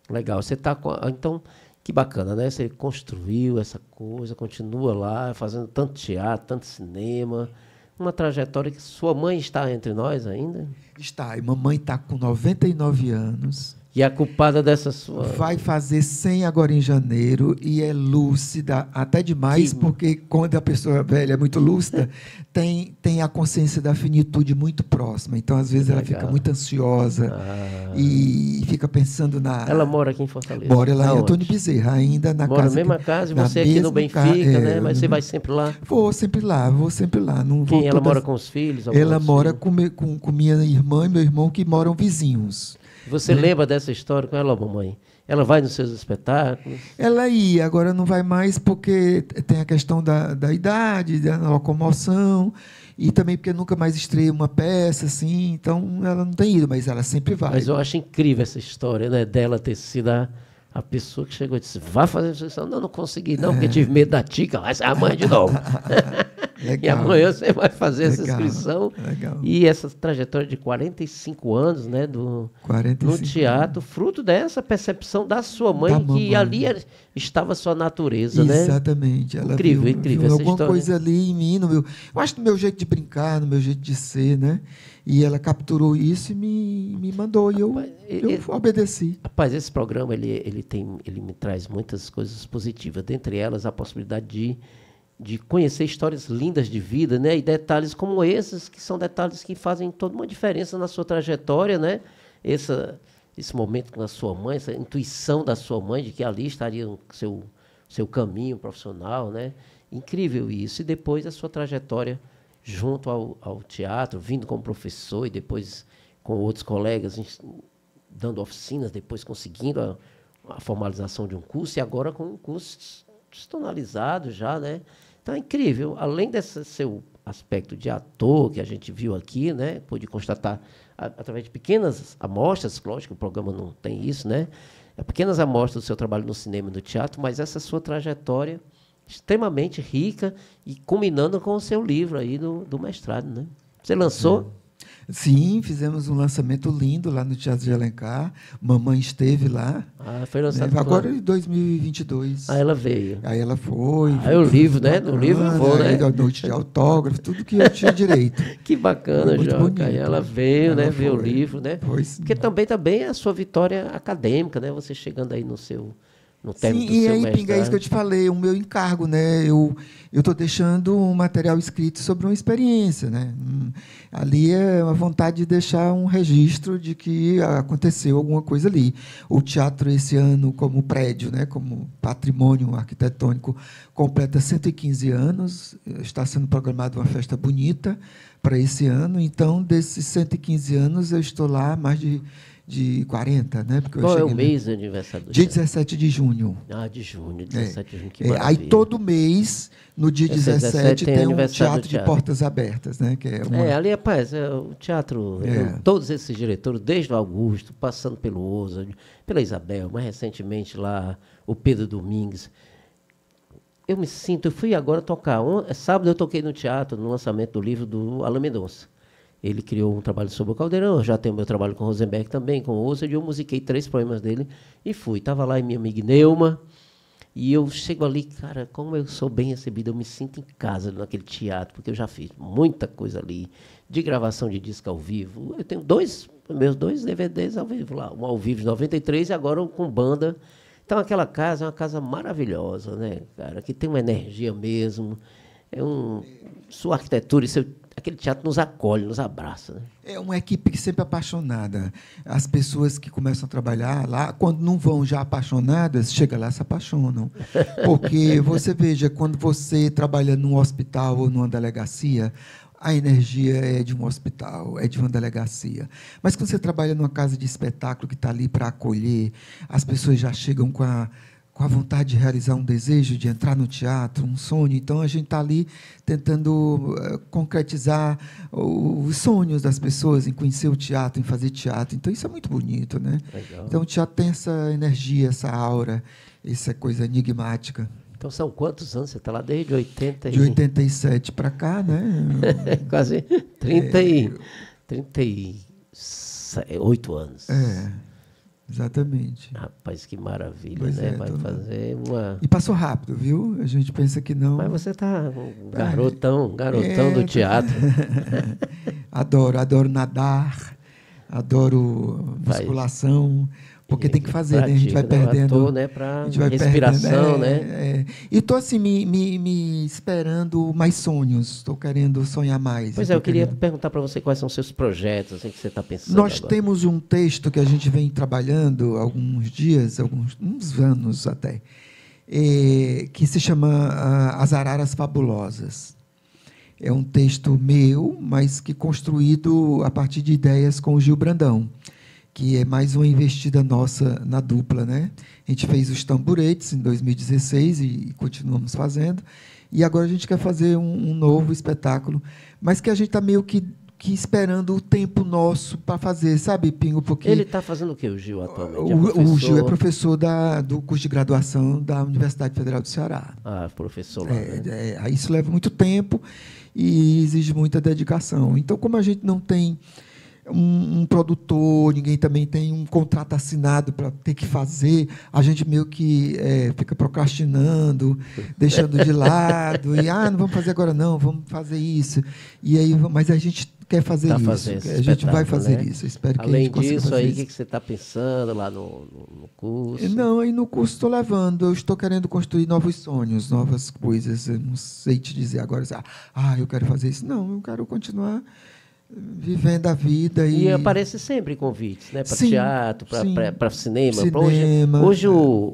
Legal, você está então, que bacana, né? Você construiu essa coisa, continua lá, fazendo tanto teatro, tanto cinema, uma trajetória que sua mãe está entre nós ainda? Está, e mamãe está com 99 anos. E a culpada dessa sua... Vai fazer 100 agora em janeiro e é lúcida, até demais, porque quando a pessoa velha é muito lúcida, tem a consciência da finitude muito próxima. Então, às vezes, ela fica muito ansiosa e fica pensando na... Ela mora aqui em Fortaleza? Mora lá em Antônio Bezerra, ainda na mora casa... Mora na mesma casa e você aqui no Benfica, né? Mas você vai sempre lá? Vou sempre lá. Não Quem? Ela mora com os filhos? Ela mora com minha irmã e meu irmão, que moram vizinhos. Você lembra dessa história com ela, mamãe? Ela vai nos seus espetáculos? Ela ia, agora não vai mais porque tem a questão da idade, da locomoção, e também porque nunca mais estreia uma peça, assim, então ela não tem ido, mas ela sempre vai. Mas eu acho incrível essa história, né, dela ter sido a pessoa que chegou e disse, vá fazer a inscrição. Não consegui não, porque tive medo da tica, mas amanhã de novo. Legal. E amanhã você vai fazer essa inscrição. Legal. E essa trajetória de 45 anos, né, no teatro, fruto dessa percepção da sua mãe, que ali estava a sua natureza, né? Exatamente. Ela incrível viu essa alguma história. coisa ali em mim, eu acho no meu jeito de brincar, no meu jeito de ser, né? E ela capturou isso e me mandou, e eu obedeci. Rapaz, esse programa ele me traz muitas coisas positivas, dentre elas a possibilidade de conhecer histórias lindas de vida, né? E detalhes como esses, que são detalhes que fazem toda uma diferença na sua trajetória, né? Esse momento com a sua mãe, essa intuição da sua mãe de que ali estaria o seu seu caminho profissional, né? Incrível isso. E depois a sua trajetória junto ao teatro, vindo como professor e depois com outros colegas, dando oficinas, depois conseguindo a formalização de um curso, e agora com um curso destonalizado já, né? Então é incrível. Além desse seu aspecto de ator que a gente viu aqui, né? Pude constatar através de pequenas amostras, lógico, o programa não tem isso, né? Pequenas amostras do seu trabalho no cinema e no teatro, mas essa sua trajetória extremamente rica e culminando com o seu livro aí do mestrado, né? Você lançou? Sim, fizemos um lançamento lindo lá no Teatro de Alencar. Mamãe esteve lá. Foi lançado. Né? Agora em 2022. Ela veio. Aí ela foi. Aí o livro, né? No livro eu vou, né? A noite de autógrafo, tudo que eu tinha direito. Que bacana, João. Aí ela veio, ela né? foi. Ver o livro, né? Porque também é a sua vitória acadêmica, né? Você chegando aí no término do seu e aí, mestrado. Pinga, é isso que eu te falei, o meu encargo, né? Eu estou deixando um material escrito sobre uma experiência, né? Ali é uma vontade de deixar um registro de que aconteceu alguma coisa ali. O teatro, esse ano, como prédio, né? Como patrimônio arquitetônico, completa 115 anos. Está sendo programada uma festa bonita para esse ano. Então, desses 115 anos, eu estou lá há mais de 40, né? Porque qual é o mês do aniversário do dia teatro? 17 de junho. De junho, 17 de junho, que Aí maravilha. todo mês, no dia 17, tem um teatro de portas abertas, né? Que é ali, rapaz, o teatro, todos esses diretores, desde o Augusto, passando pelo Oza, pela Isabel, mais recentemente lá, o Pedro Domingues. Eu fui agora tocar, sábado eu toquei no teatro, no lançamento do livro do Alain Mendonça. Ele criou um trabalho sobre o Caldeirão, eu já tenho meu trabalho com o Rosenberg também, com o Oza, e eu musiquei 3 poemas dele e fui. Estava lá em minha amiga Neuma, e eu chego ali, cara, como eu sou bem recebido, eu me sinto em casa naquele teatro, porque eu já fiz muita coisa ali, de gravação de disco ao vivo. Eu tenho meus 2 DVDs ao vivo lá, um ao vivo de 93 e agora um com banda. Então aquela casa é uma casa maravilhosa, né, cara, que tem uma energia mesmo, sua arquitetura e aquele teatro nos acolhe, nos abraça. Né? É uma equipe que sempre é apaixonada. As pessoas que começam a trabalhar lá, quando não vão já apaixonadas, chega lá e se apaixonam. Porque você veja, quando você trabalha num hospital ou numa delegacia, a energia é de um hospital, é de uma delegacia. Mas quando você trabalha numa casa de espetáculo que está ali para acolher, as pessoas já chegam com a vontade de realizar um desejo, de entrar no teatro, um sonho. Então, a gente está ali tentando concretizar os sonhos das pessoas em conhecer o teatro, em fazer teatro. Então, isso é muito bonito, né? Legal. Então, o teatro tem essa energia, essa aura, essa coisa enigmática. Então, são quantos anos? Você está lá desde 80? De 87 para cá, né? Quase 38 anos. Exatamente. Rapaz, que maravilha, Pois né? Vai fazer uma... E passou rápido, viu? A gente pensa que não. Mas você está um garotão do teatro. Adoro nadar, adoro musculação, porque tem que fazer, né? A gente vai perdendo. Né? Para perdendo, respiração, né? E estou assim, me esperando mais sonhos. Estou querendo sonhar mais. Pois eu queria perguntar para você quais são os seus projetos, assim, que você está pensando. Nós agora. temos um texto que a gente vem trabalhando há alguns dias, uns anos até, que se chama As Araras Fabulosas. É um texto meu, mas que construído a partir de ideias com o Gil Brandão, que é mais uma investida nossa na dupla, né? A gente fez os Tamburetes em 2016 e continuamos fazendo. E agora a gente quer fazer um novo espetáculo, mas que a gente está meio que esperando o tempo nosso para fazer, sabe, Pingo? Porque ele está fazendo o quê, o Gil, atualmente? O Gil é professor do curso de graduação da Universidade Federal do Ceará. Professor lá, né? Isso leva muito tempo e exige muita dedicação. Então, como a gente não tem um produtor, ninguém também tem um contrato assinado para ter que fazer, a gente meio que fica procrastinando, deixando de lado, e não vamos fazer agora não, vamos fazer isso. E aí, mas a gente quer fazer isso, a gente vai fazer, né? Isso. Espero que além a gente consiga disso, fazer aí, isso. o que você está pensando lá no curso? Não, aí no curso estou levando, eu estou querendo construir novos sonhos, novas coisas, eu não sei te dizer agora, eu quero fazer isso. Não, eu quero continuar vivendo a vida. E aparece sempre convites, né? Para teatro, para cinema. Cinema. Hoje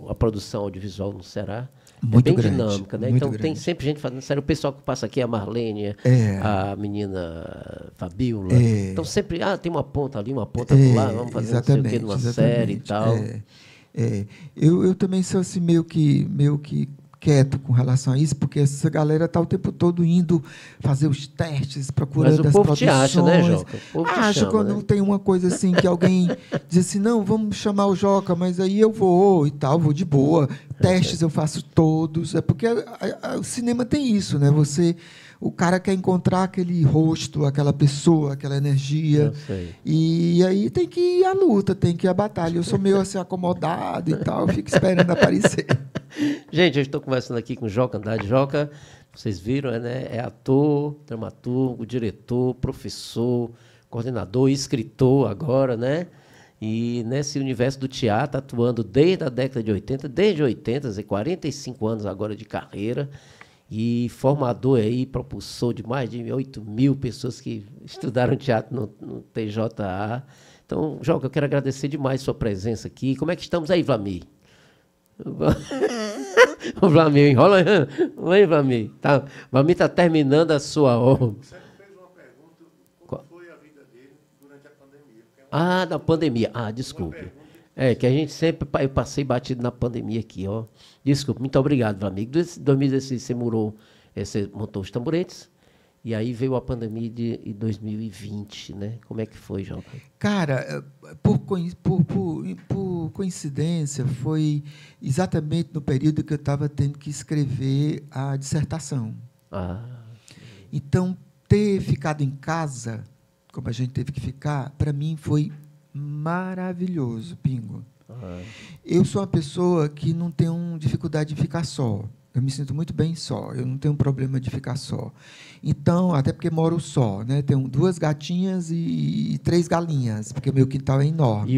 a produção audiovisual no Ceará Muito bem grande, dinâmica, né? muito Então tem grande. sempre gente fazendo sério. O pessoal que passa aqui, a Marlene, a menina Fabiola. Então sempre, tem uma ponta ali, uma ponta lá, vamos fazer não sei o quê numa série e tal. Eu também sou assim, meio que quieto com relação a isso, porque essa galera está o tempo todo indo fazer os testes, procurando as produções. Mas o povo te acha, né, Joca? O povo te acha chama, quando né? tem uma coisa assim, que alguém diz assim, não, vamos chamar o Joca, mas aí eu vou e tal, vou de boa. Testes eu faço todos. É porque o cinema tem isso, né? O cara quer encontrar aquele rosto, aquela pessoa, aquela energia. Eu sei. E aí tem que ir à luta, tem que ir à batalha. Eu sou meio assim acomodado e tal, eu fico esperando aparecer. Gente, eu estou conversando aqui com o Joca Andrade. Joca, vocês viram, né? É ator, dramaturgo, diretor, professor, coordenador, escritor agora, né? E nesse universo do teatro, atuando desde a década de 80, desde 80, 45 anos agora de carreira, e formador aí, propulsor de mais de 8.000 pessoas que estudaram teatro no TJA. Então, Joca, eu quero agradecer demais a sua presença aqui. Como é que estamos aí, Vlamir? O Vlamir enrola. Oi, Vlamir. Tá, Vlamir está terminando a sua obra. Você fez uma pergunta, como foi a vida dele durante a pandemia? Da pandemia. Desculpe. Que a gente sempre... Eu passei batido na pandemia aqui, ó. Desculpe, muito obrigado, Vlamir. Em 2016 você montou os tamboretes, e aí veio a pandemia de 2020, né? Como é que foi, Joca? Cara, por coincidência, foi exatamente no período que eu estava tendo que escrever a dissertação. Então, ter ficado em casa, como a gente teve que ficar, para mim foi maravilhoso, Pingo. Eu sou uma pessoa que não tenho dificuldade de ficar só. Eu me sinto muito bem só, eu não tenho problema de ficar só. Então, até porque moro só, né? Tenho 2 gatinhas e 3 galinhas, porque meu quintal é enorme.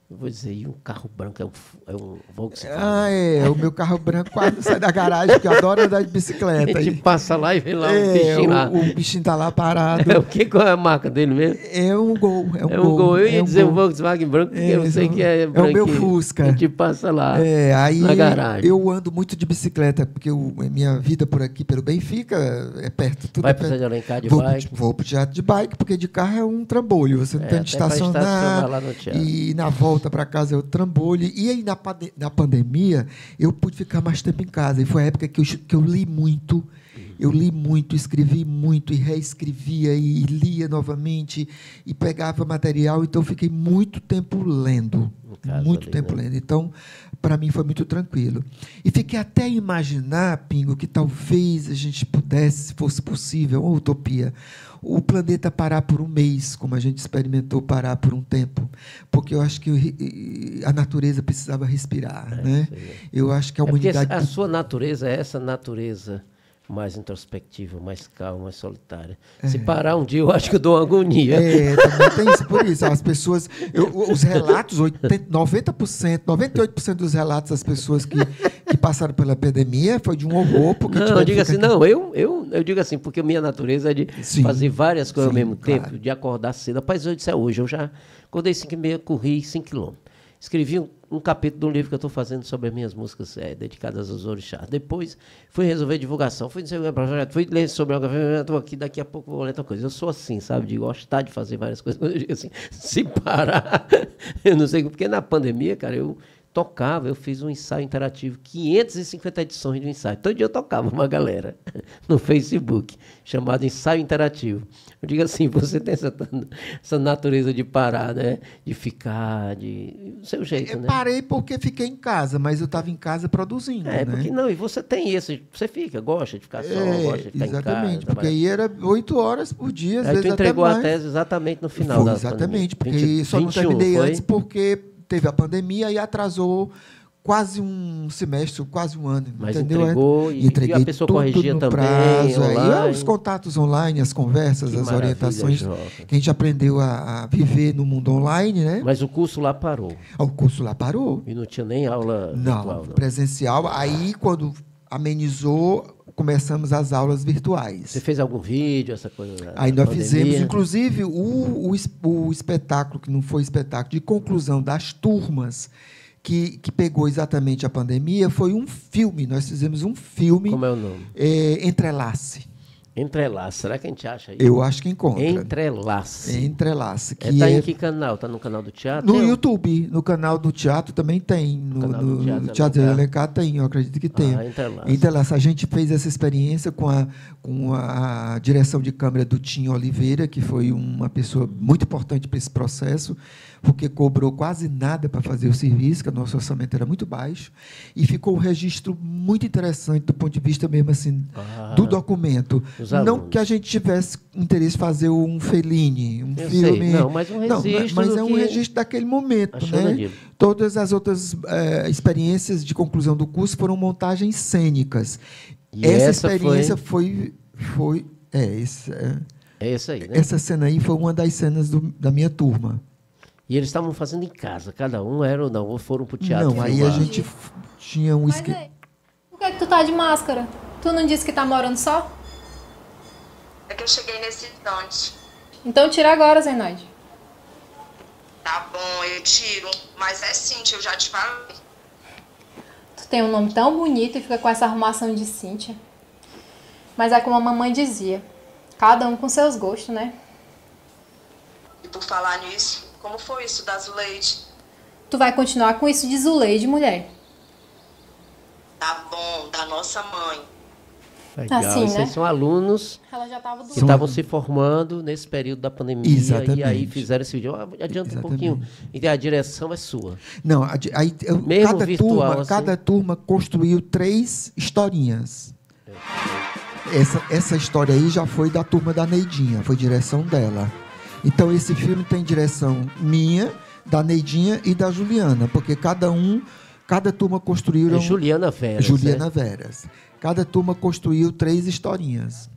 Eu vou dizer, e um carro branco é um Volkswagen. O meu carro branco quase não sai da garagem, porque eu adoro andar de bicicleta. A gente passa lá e vê lá um bichinho lá. O bichinho está lá parado. Qual é a marca dele mesmo? É um Gol. É um Gol. Eu ia dizer um Volkswagen branco, porque eu sei que é branquinho. É o meu Fusca. A gente passa lá aí na garagem. Eu ando muito de bicicleta, porque minha vida por aqui, pelo Benfica, é perto. Tudo Vai é para o Zé de Alencar de vou bike? Vou para o teatro de bike, porque de carro é um trambolho. Você não tem onde estacionar. Lá no teatro. E na volta para casa é o trambolho. E aí, na pandemia, eu pude ficar mais tempo em casa. E foi a época que eu li muito. Eu li muito, escrevi muito, e reescrevia, e lia novamente, e pegava material. Então, eu fiquei muito tempo lendo. Muito tempo lendo. Então, para mim, foi muito tranquilo. E fiquei até a imaginar, Pingo, que talvez a gente pudesse, se fosse possível, uma utopia, o planeta parar por um mês, como a gente experimentou parar por um tempo, porque eu acho que a natureza precisava respirar, né? Eu acho que a humanidade... Porque a sua natureza é essa natureza mais introspectiva, mais calma, mais solitária. Se parar um dia, eu acho que eu dou uma agonia. Também tem isso, por isso. As pessoas... os relatos, 90%, 98% dos relatos das pessoas que passaram pela epidemia foi de um horror. Porque eu digo assim, eu digo assim, porque a minha natureza é de fazer várias coisas ao mesmo tempo, de acordar cedo. Rapaz, eu disse hoje, eu já acordei 5h30, corri 5 quilômetros. Escrevi um capítulo de um livro que eu estou fazendo sobre as minhas músicas dedicadas aos orixás. Depois fui resolver divulgação, fui projeto, fui ler sobre estou aqui, daqui a pouco vou ler outra coisa. Eu sou assim, sabe, de gostar de fazer várias coisas. Eu digo assim, se parar, eu não sei, porque na pandemia, cara, eu tocava, eu fiz um ensaio interativo, 550 edições de um ensaio. Todo dia eu tocava uma galera no Facebook, chamado Ensaio Interativo. Eu digo assim, você tem essa natureza de parar, né? De ficar, do seu jeito, né? Eu parei porque fiquei em casa, mas eu estava em casa produzindo, né? Porque não, e você tem isso, você gosta de ficar só, gosta de ficar exatamente, em casa. Porque aí era 8 horas por dia, às aí vezes tu entregou até mais. a tese exatamente no final da exatamente, pandemia. porque só não terminei foi? Antes porque teve a pandemia e atrasou quase um semestre, quase um ano. Mas entendeu? entregou Entreguei e a pessoa tudo corrigia no também, prazo. online. Aí, os contatos online, as conversas, Que as maravilha, orientações Joca. que a gente aprendeu a viver no mundo online, né? Mas o curso lá parou. O curso lá parou. E não tinha nem aula virtual, não. Presencial. Aí, quando amenizou, começamos as aulas virtuais. Você fez algum vídeo, essa coisa? Aí nós fizemos, inclusive, o espetáculo, que não foi espetáculo, de conclusão das turmas que pegou exatamente a pandemia foi um filme. Nós fizemos um filme. Como é o nome? Entrelace. Entrelace. Será que a gente acha aí? Eu acho que encontra. Entrelace. Entrelace. Está em que canal? Está no canal do teatro? No YouTube. No canal do teatro também tem. No Teatro Alencar tem, eu acredito que tem. Entrelace. A gente fez essa experiência com a direção de câmera do Tim Oliveira, que foi uma pessoa muito importante para esse processo, porque cobrou quase nada para fazer o serviço, que o nosso orçamento era muito baixo, e ficou um registro muito interessante do ponto de vista mesmo assim do documento. Não que a gente tivesse interesse em fazer um Fellini, um filme. Sei. Não, mas um registro. Mas é um registro daquele momento. Né? Todas as outras experiências de conclusão do curso foram montagens cênicas. E essa experiência foi essa aí, né? Essa cena aí foi uma das cenas da minha turma. E eles estavam fazendo em casa, cada um era ou não, ou foram para o teatro? Não, aí a gente tinha um esquema. Por que tu tá de máscara? Tu não disse que tá morando só? É que eu cheguei nesse instante. Então tira agora, Zenaide. Tá bom, eu tiro. Mas é Cíntia, eu já te falei. Tu tem um nome tão bonito e fica com essa arrumação de Cíntia. Mas é como a mamãe dizia, cada um com seus gostos, né? E por falar nisso, como foi isso da Zuleide? Tu vai continuar com isso de Zuleide, mulher. Tá bom, da nossa mãe. Legal. Assim, Esses né? são alunos que estavam se formando nesse período da pandemia. Exatamente. E aí fizeram esse vídeo. Adianta um pouquinho. E a direção é sua. Não, mesmo virtual, cada turma construiu 3 historinhas. Essa história aí já foi da turma da Neidinha, foi direção dela. Então, esse filme tem direção minha, da Neidinha e da Juliana, porque cada turma construíram... Juliana Veras. Juliana Veras. Cada turma construiu 3 historinhas.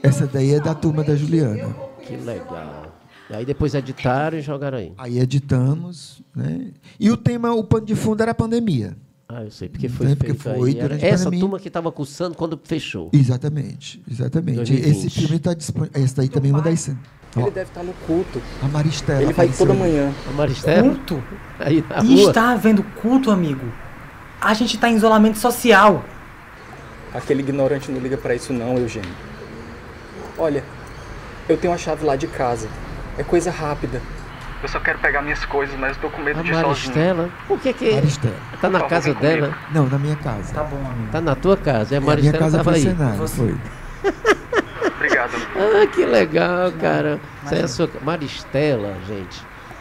Essa daí é da turma da Juliana. Que legal. E aí depois editaram e jogaram aí. Aí editamos, né? E o pano de fundo era a pandemia. Ah, eu sei, porque foi feito aí. Essa turma que estava cursando quando fechou. Exatamente. 2020. Esse filme está disponível. Essa daí também é uma das cenas. Ele deve estar no culto. A Maristela. Ele vai toda manhã. A Maristela? Culto? Aí na E rua? está havendo culto, amigo. A gente está em isolamento social. Aquele ignorante não liga pra isso não, Eugênio. Olha, eu tenho a chave lá de casa. É coisa rápida. Eu só quero pegar minhas coisas, mas eu tô com medo de ir sozinho. Maristela? Por que que... Maristela. Tá na casa dela? Não, na minha casa. Tá bom, amigo. Tá na tua casa. É a minha casa estava foi aí. cenário, foi. Obrigado. Ah, que legal, cara. É a sua... Maristela, gente,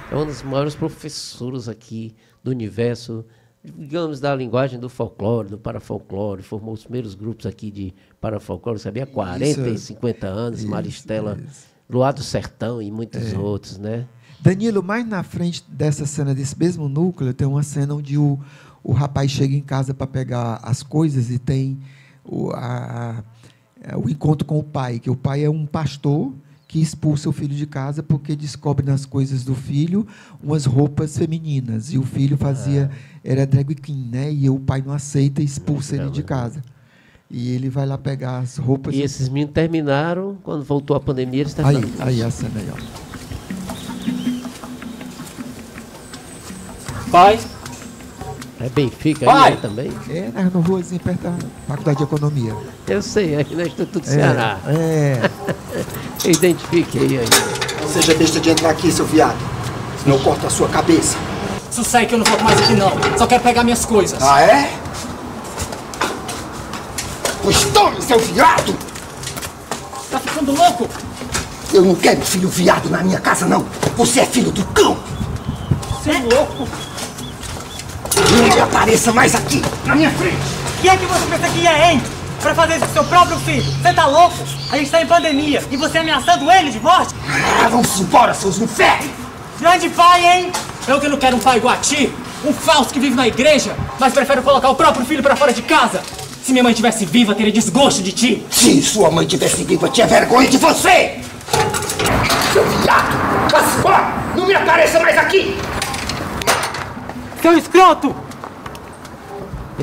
é uma das maiores professoras aqui do universo, digamos, da linguagem do folclore, do parafolclore. Formou os primeiros grupos aqui de parafolclore, sabia? 40 e 50 anos, Maristela, Luar do Sertão e muitos outros, né? Danilo, mais na frente dessa cena, desse mesmo núcleo, tem uma cena onde o rapaz chega em casa para pegar as coisas e tem o encontro com o pai, que o pai é um pastor que expulsa o filho de casa porque descobre nas coisas do filho umas roupas femininas. E o filho era drag queen, né? E o pai não aceita e expulsa ele de casa. E ele vai lá pegar as roupas. E esses meninos terminaram, quando voltou a pandemia, eles terminaram. Aí a cena aí, ó. Pai? É Benfica Pai! aí também? É, na ruazinha perto da Faculdade de Economia. Eu sei, aqui na Instituto do Ceará. Eu identifiquei aí. Não seja besta de entrar aqui, seu viado. Senão eu corto a sua cabeça. Sossega que eu não volto mais aqui não. Só quero pegar minhas coisas. Ah, é? Pois tome, seu viado! Tá ficando louco? Eu não quero filho viado na minha casa, não. Você é filho do cão. Você é louco? Não me apareça mais aqui, na minha frente. Quem é que você pensa que é, hein? Pra fazer isso com seu próprio filho? Você tá louco? A gente tá em pandemia e você ameaçando ele de morte? Ah, vamos embora, seus infernos! Grande pai, hein? Eu que não quero um pai igual a ti, um falso que vive na igreja, mas prefere colocar o próprio filho pra fora de casa. Se minha mãe tivesse viva, teria desgosto de ti. Se sua mãe tivesse viva, tinha vergonha de você! Seu viado! Vá-se embora! Não me apareça mais aqui! Seu escroto!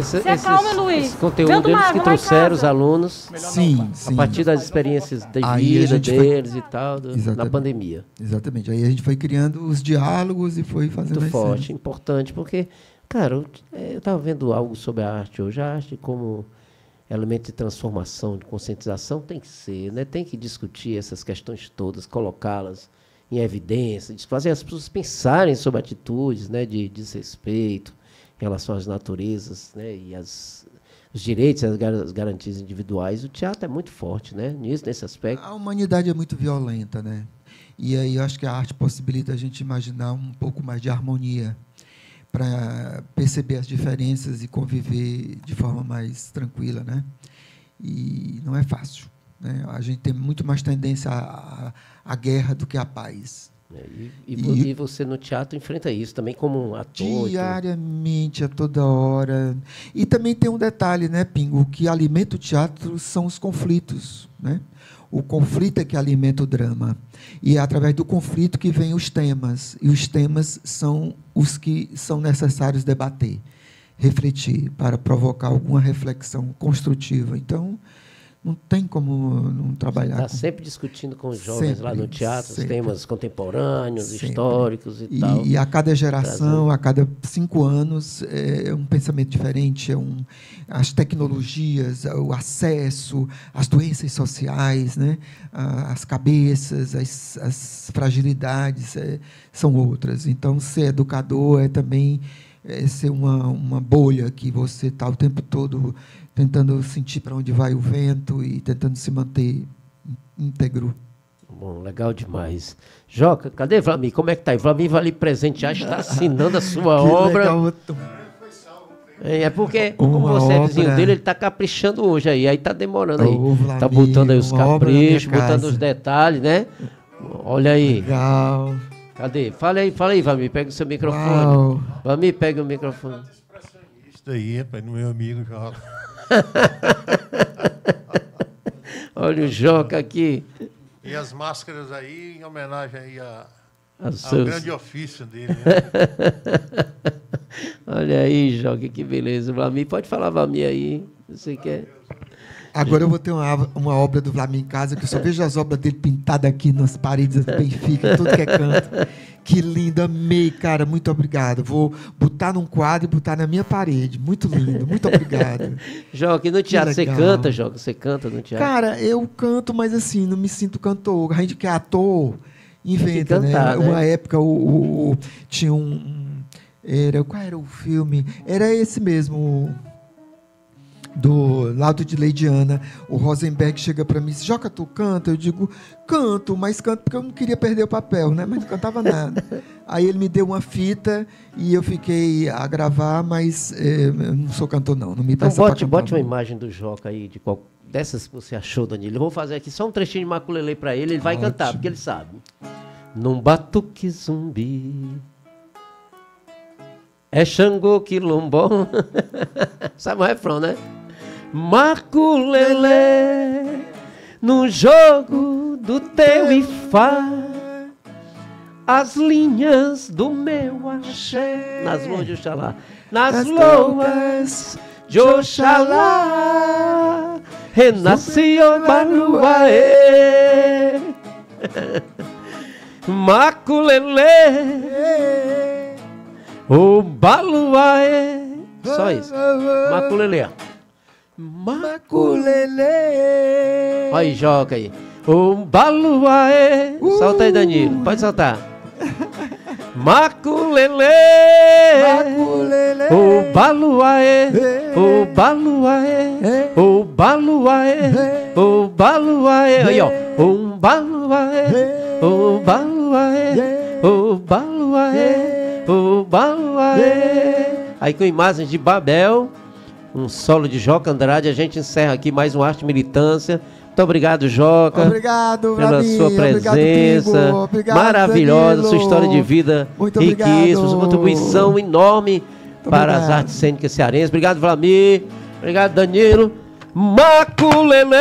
Se acalma, Luiz. Esse conteúdo eles que trouxeram os alunos sim. a partir das experiências de vida deles e tal, na pandemia. Exatamente. Aí a gente foi criando os diálogos e foi fazendo muito forte, importante, porque, cara, eu estava vendo algo sobre a arte hoje. A arte como elemento de transformação, de conscientização, tem que ser, né? Tem que discutir essas questões todas, colocá-las em evidência, fazer as pessoas pensarem sobre atitudes, né, de desrespeito em relação às naturezas, né, e os direitos e as garantias individuais. O teatro é muito forte, né, nesse aspecto. A humanidade é muito violenta, né? E aí eu acho que a arte possibilita a gente imaginar um pouco mais de harmonia para perceber as diferenças e conviver de forma mais tranquila, né? E não é fácil, né? A gente tem muito mais tendência à guerra do que à paz. E você no teatro enfrenta isso também como um ator? Diariamente, a toda hora. E também tem um detalhe, né, Pingo? O que alimenta o teatro são os conflitos, né? O conflito é que alimenta o drama. E é através do conflito que vêm os temas. E os temas são os que são necessários debater, refletir, para provocar alguma reflexão construtiva. Então, não tem como não trabalhar. Está sempre discutindo com os jovens lá no teatro, os temas contemporâneos, históricos e tal. E a cada geração, a cada 5 anos, é um pensamento diferente, as tecnologias, o acesso, as doenças sociais, né? As cabeças, as fragilidades são outras. Então, ser educador é também ser uma bolha que você está o tempo todo tentando sentir para onde vai o vento e tentando se manter íntegro. Bom, legal demais. Joca, cadê Vlamir? Como é que está aí? Vlamir vai lhe presentear, está assinando a sua obra. É porque, como você é vizinho dele, ele está caprichando hoje aí está demorando aí. Está botando aí os caprichos, botando os detalhes, né? Olha aí. Legal. Cadê? Fala aí, Vlamir, pega o seu microfone. Vlamir, pega o microfone. Isso daí, rapaz, no meu amigo Joca. Olha o Joca aqui. E as máscaras aí, em homenagem aí ao grande ofício dele. Né? Olha aí, Joca, que beleza. Vlamir, pode falar, Vlamir, aí, se você quer. Agora eu vou ter uma obra do Vlamir em casa, que eu só vejo as obras dele pintadas aqui nas paredes do Benfica, tudo que é canto. Que lindo, amei, cara, muito obrigado. Vou botar num quadro e botar na minha parede. Muito lindo, muito obrigado. Joca, e no teatro você canta, Joca? Você canta no teatro? Cara, eu canto, mas assim, não me sinto cantor. A gente que é ator, inventa, cantar, né? Uma época tinha qual era o filme? Era esse mesmo, do lado de Leidiana. O Rosenberg chega para mim e diz: Joca, tu canta? Eu digo: canto, mas canto porque eu não queria perder o papel, né? Mas não cantava nada. Aí ele me deu uma fita e eu fiquei a gravar, mas eu não sou cantor, não me peça pra cantar. Bote uma imagem do Joca aí, dessas que você achou, Danilo. Eu vou fazer aqui só um trechinho de Maculelê para ele vai cantar, porque ele sabe. Num batuque zumbi é Xangô Quilombó. Sabe o refrão, né? Maculelê, no jogo do teu Ifá, as linhas do meu axé, nas loas de Oxalá, nas loas de Oxalá, renasce o Baluaê. Maculelê, o Baluaê. Só isso. Maculelê. Maculelê. Olha aí, Joca aí. O Baluaê. Solta aí, Danilo. Pode soltar. Maculelê. O Baluaê. O Baluaê. O Baluaê. O Baluaê. Aí, ó. O Baluaê. O Baluaê. O Baluaê. O Baluaê. Aí com imagens de Babel, um solo de Joca Andrade, a gente encerra aqui mais um Arte Militância. Muito obrigado, Joca. Obrigado, pela sua presença. Obrigado, maravilhosa, Danilo. Sua história de vida muito riquíssima, sua contribuição enorme para as artes cênicas cearenses. Obrigado, Vlamir. Obrigado, Danilo. Maculelê.